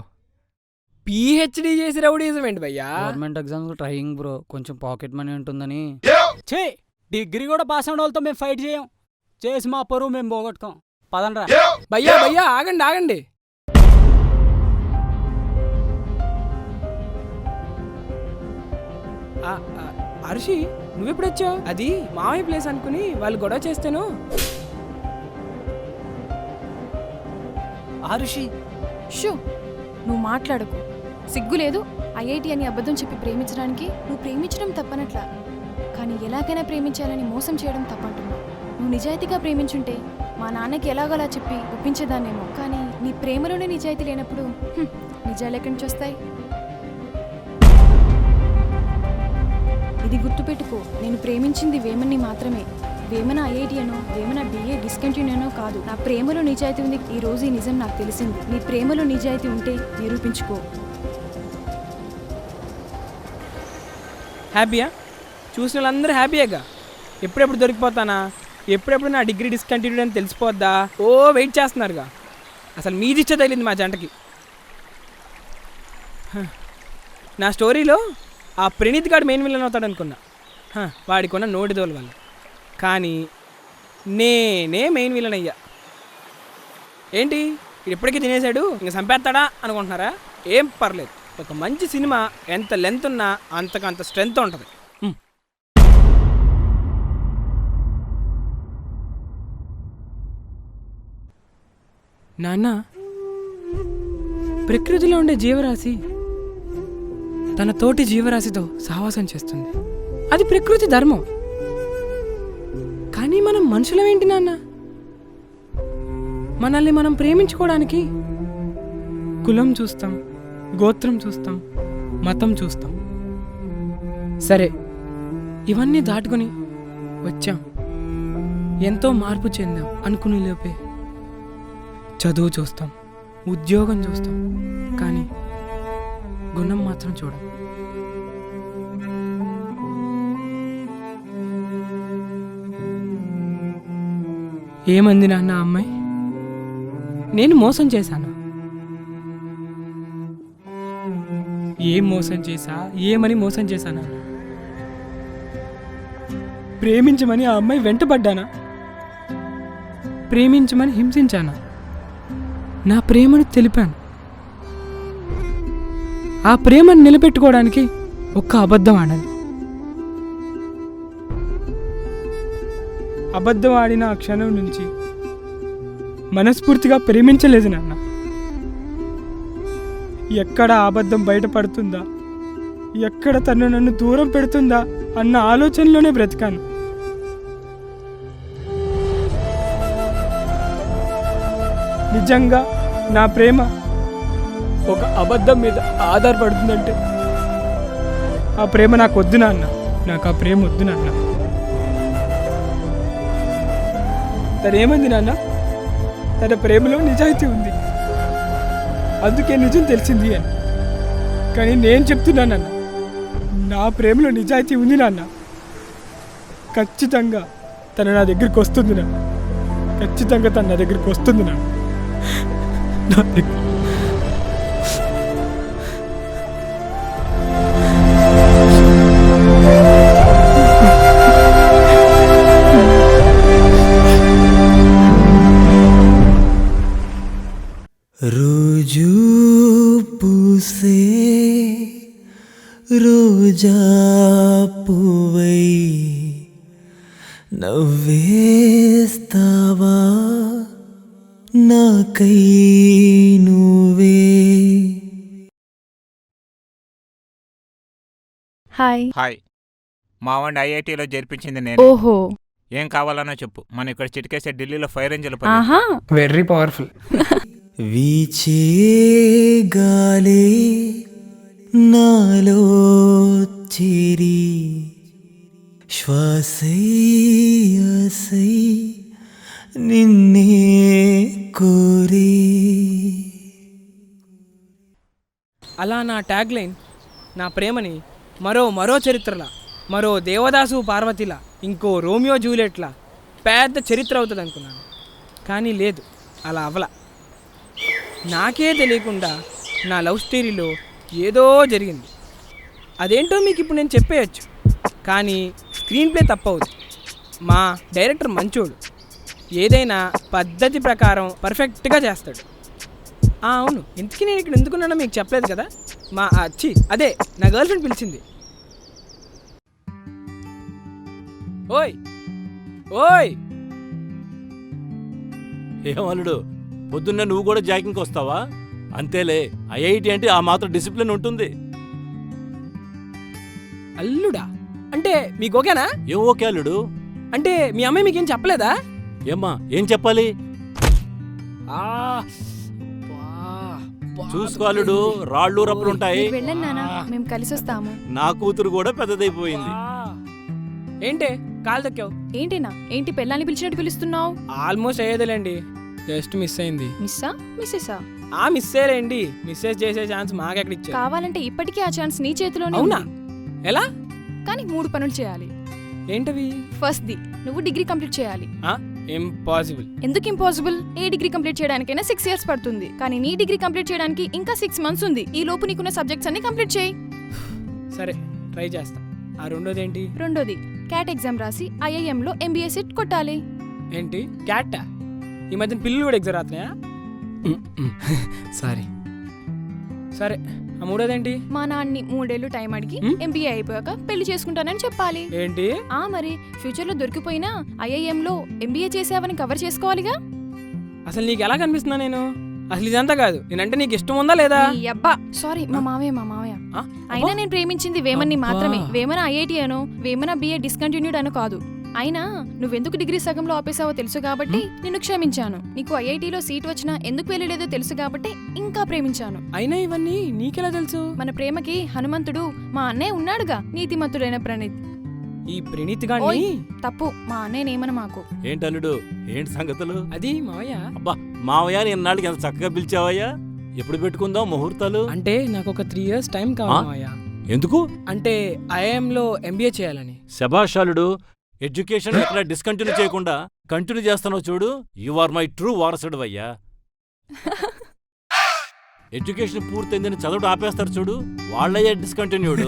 పిహెచ్డి చేసి రౌడీజం ఏంటి భయ్యా? గవర్నమెంట్ ఎగ్జామ్స్ ట్రయింగ్ బ్రో, కొంచెం పాకెట్ మనీ ఉంటుందని. ఛే, డిగ్రీ కూడా పాస్ అయిన వాళ్ళతో మేము ఫైట్ చేయం. చేసి మా పరువు మేము పోగొట్టుకోం. పదండ్రా. భయ్యా భయ్యా ఆగండి ఆగండి. అరుషి, నువ్వెప్పుడొచ్చావు? అది మావయ్య ప్లేస్ అనుకుని వాళ్ళు గొడవ చేస్తాను. ఆరుషి, షూ, నువ్వు మాట్లాడకు. సిగ్గులేదు ఐఐటి అని అబద్ధం చెప్పి ప్రేమించడానికి. నువ్వు ప్రేమించడం తప్పనట్లా, కానీ ఎలాగైనా ప్రేమించాలని మోసం చేయడం తప్పంటున్నావు. నువ్వు నిజాయితీగా ప్రేమించుంటే మా నాన్నకి ఎలాగోలా చెప్పి ఒప్పించేదాన్నేమో, కానీ నీ ప్రేమలోనే నిజాయితీ లేనప్పుడు నిజాలు ఎక్కడి నుంచి వస్తాయి? ఇది గుర్తుపెట్టుకో, నేను ప్రేమించింది వేమన్ని మాత్రమే. వేమన ఐఐటి అనో, వేమన బిఏ డిస్కంటిన్యూ అనో కాదు. నా ప్రేమలో నిజాయితీ ఉంది. ఈ రోజు ఈ నిజం నాకు తెలిసింది. నీ ప్రేమలో నిజాయితీ ఉంటే నిరూపించుకో. హ్యాపీయా? చూసిన వాళ్ళందరూ హ్యాపీయేగా? ఎప్పుడెప్పుడు దొరికిపోతానా, ఎప్పుడెప్పుడు నా డిగ్రీ డిస్కంటిన్యూడ్ అని తెలిసిపోద్దా ఓ వెయిట్ చేస్తున్నారుగా. అసలు మీదిచ్చే తగిలింది మా జంటకి. నా స్టోరీలో ఆ ప్రణీత్ గాడు మెయిన్ విలన్ అవుతాడు అనుకున్నా. వాడికున్న నోటిదోలు వల్ల. కానీ నేనే మెయిన్ విలన్ అయ్యా. ఏంటి ఇది ఇప్పటికీ తినేశాడు ఇంక చంపేస్తాడా అనుకుంటున్నారా? ఏం పర్లేదు. ఒక మంచి సినిమా ఎంత లెంత్ ఉన్నా అంతకంత స్ట్రెంత్ ఉంటుంది. నాన్న, ప్రకృతిలో ఉండే జీవరాశి తన తోటి జీవరాశితో సహవాసం చేస్తుంది. అది ప్రకృతి ధర్మం. కానీ మనం మనుషులమేంటి నాన్న? మనల్ని మనం ప్రేమించుకోవడానికి కులం చూస్తాం, గోత్రం చూస్తాం, మతం చూస్తాం. సరే, ఇవన్నీ దాటుకొని వచ్చాం, ఎంతో మార్పు చెందాం అనుకునే లోపే చదువు చూస్తాం, ఉద్యోగం చూస్తాం, కానీ గుణం మాత్రం చూడం. ఏమంది నాన్న అమ్మాయి? నేను మోసం చేశాను. ఏం మోసం చేశా? ఏమని మోసం చేశానా? ప్రేమించమని ఆ అమ్మాయి వెంటబడ్డానా? ప్రేమించమని హింసించానా? నా ప్రేమను తెలిపాను. ఆ ప్రేమను నిలబెట్టుకోవడానికి ఒక్క అబద్ధం ఆడను. అబద్ధం ఆడిన ఆ క్షణం నుంచి మనస్ఫూర్తిగా ప్రేమించలేదు నాన్న. ఎక్కడ అబద్ధం బయటపడుతుందా, ఎక్కడ తను నన్ను దూరం పెడుతుందా అన్న ఆలోచనలోనే బ్రతికాను. నిజంగా నా ప్రేమ ఒక అబద్ధం మీద ఆధారపడుతుందంటే ఆ ప్రేమ నాకు వద్దు నాన్న. నాకు ఆ ప్రేమ వద్దు నాన్న. తనేమంది నాన్న, తన ప్రేమలో నిజాయితీ ఉంది, అందుకే నిజం తెలిసింది అని. కానీ నేను చెప్తున్నానన్న, నా ప్రేమలో నిజాయితీ ఉంది నాన్న. ఖచ్చితంగా తను నా దగ్గరికి వస్తుంది నాన్న. ఖచ్చితంగా తను నా దగ్గరికి వస్తుంది నాన్న. నా దగ్గర రోజు పూసే రోజా పువ్వై నవ్వేస్తావా నాకై నువ్వే. హాయ్. హాయ్. మా వాడిని ఐఐటీలో చేర్పించింది నేను. ఓహో. ఏం కావాలనో చెప్పు. మన ఇక్కడ చిటికేసే ఢిల్లీలో ఫైర్ రేంజ్ల ఆహా. Very powerful. వీచే గాలే నాలో చేరి శ్వాసై ఆసై నిన్నే కోరి. అలా నా ట్యాగ్ లైన్ నా ప్రేమని మరో చరిత్రలా, మరో దేవదాసు పార్వతిలా, ఇంకో రోమియో జూలియట్లా పెద్ద చరిత్ర అవుతుంది అనుకున్నాను. కానీ లేదు, అలా అవలా. నాకే తెలియకుండా నా లవ్ స్టోరీలో ఏదో జరిగింది. అదేంటో మీకు ఇప్పుడు నేను చెప్పేయచ్చు, కానీ స్క్రీన్ ప్లే తప్పవుద్ది. మా డైరెక్టర్ మంచోడు, ఏదైనా పద్ధతి ప్రకారం పర్ఫెక్ట్గా చేస్తాడు. అవును, ఇంతకీ నేను ఇక్కడ ఎందుకున్నానో మీకు చెప్పలేదు కదా. అదే నా గర్ల్ ఫ్రెండ్ పిలిచింది. ఓయ్ ఓయ్. ఏమల్లుడు, పొద్దున్న నువ్వు కూడా జాగింగ్కి వస్తావా? అంతేలే, ఐఐటి అంటే ఆ మాత్రం డిసిప్లిన్ ఉంటుంది. అల్లుడా అంటే మీకు ఓకేనా? ఏం ఓకే అల్లుడు? అంటే మీ అమ్మాయి మీకేం చెప్పలేదా? ఏమ్మా, ఏం చెప్పాలి? చూసుకో అల్లుడు, రాళ్ళు రప్పులుంటాయి. వెళ్ళండి నాన్న, మేము కలిసి వస్తాము. నా కూతురు కూడా పెద్దదైపోయింది. ఏంటే కాలు దక్కావు? ఏంటినా? ఏంటి పెళ్ళాన్ని పిలిచినట్టు పిలుస్తున్నావు? ఆల్మోస్ట్ అయ్యేదిలేండి, జస్ట్ మిస్ అయింది. మిస్సా మిస్సెసా? మిస్సేలేండి. మిస్సెస్ చేసే ఛాన్స్ మాకెక్కడ ఇచ్చారు? కావాలంటే ఇప్పటికీ ఆ ఛాన్స్ నీ చేతిలోనే అవునా? ఉంది. ఎలా? కానీ 3 పనులు చేయాలి. ఏంటవి? ఫస్ట్ నువ్వు డిగ్రీ కంప్లీట్ చేయాలి. ఇంపాసిబుల్. ఎందుకు ఇంపాసిబుల్? ఏ డిగ్రీ కంప్లీట్ చేయడానికైనా 6 years పడుతుంది, కానీ నీ డిగ్రీ కంప్లీట్ చేయడానికి ఇంకా 6 months ఉంది. ఈ లోపు నీకున్న సబ్జెక్ట్స్ అన్ని కంప్లీట్ చేయి. సరే, ట్రై చేస్తా. ఆ రెండోది ఏంటి? రెండోది క్యాట్ ఎగ్జామ్ రాసి ఐఐఎంలో ఎంబీఏ సీట్ కొట్టాలి. ఏంటి క్యాటా? ఈ మధ్యన పిల్లలు కూడా ఎగ్జామ్ రాస్తున్నాయా? సారీ. సరే, ఆ మూడోదేంటి? మా నాన్ని 3 ఏళ్ళు టైం అడిగి ఎంబీఏ అయిపోయాక పెళ్లి చేసుకుంటానని చెప్పాలి. ఏంటి? మరి ఫ్యూచర్ లో దొరికిపోయినా ఐఐఎంలో ఎంబీఏ చేసావని కవర్ చేసుకోవాలిగా. అసలు నీకు ఎలా కనిపిస్తున్నా నేను? అసలు ఇదంతా కాదు, నేనంటే నీకు ఇష్టం ఉందా లేదా? అబ్బా సారీ, మా మావయ్య. అయినా నేను ప్రేమించింది వేమన్ని మాత్రమే. వేమన ఐఐటి అనో, వేమన బిఏ డిస్కంటిన్యూడ్ అనో కాదు. అయినా నువ్వెందుకు డిగ్రీ సగంలో ఆపేసావో తెలుసు కాబట్టి నిన్ను క్షమించాను. నీకు ఐఐటిలో సీట్ వచ్చినా ఎందుకు వెళ్ళలేదో తెలుసు కాబట్టి ఇంకా ప్రేమించాను. అయినా ఇవన్నీ నీకెలా తెలుసు? మన ప్రేమకి హనుమంతుడు మా అన్నయ్య ఉన్నాడుగా, నీతిమంతుడైన ప్రణీత్. ఈ ప్రణీత్ గాని తప్పు, మా అన్నయ్యనేమన మాకు. ఏంటల్లుడు, ఏంటి సంగతులు? అది మావయ్య. అబ్బా మావయ్య, నేను నాళ్ళకి ఎంత చక్కగా పిలిచావయ్యా. ఎప్పుడు పెట్టుకుందాం ముహూర్తాలు? అంటే నాకు ఒక 3 years టైం కావాలి మావయ్య. ఎందుకు? అంటే ఐఐఎంలో ఎంబీఏ చేయాలని. శభాషాలుడు, ఎడ్యుకేషన్ ఎక్కడ డిస్కంటిన్యూ చేయకుండా కంటిన్యూ చేస్తున్నావు చూడు. యు ఆర్ మై ట్రూ వారసుడు అయ్యా. ఎడ్యుకేషన్ పూర్తయిందని చదవడం ఆపేస్తారు చూడు, వాళ్ళయ్యా డిస్కంటిన్యూడ్.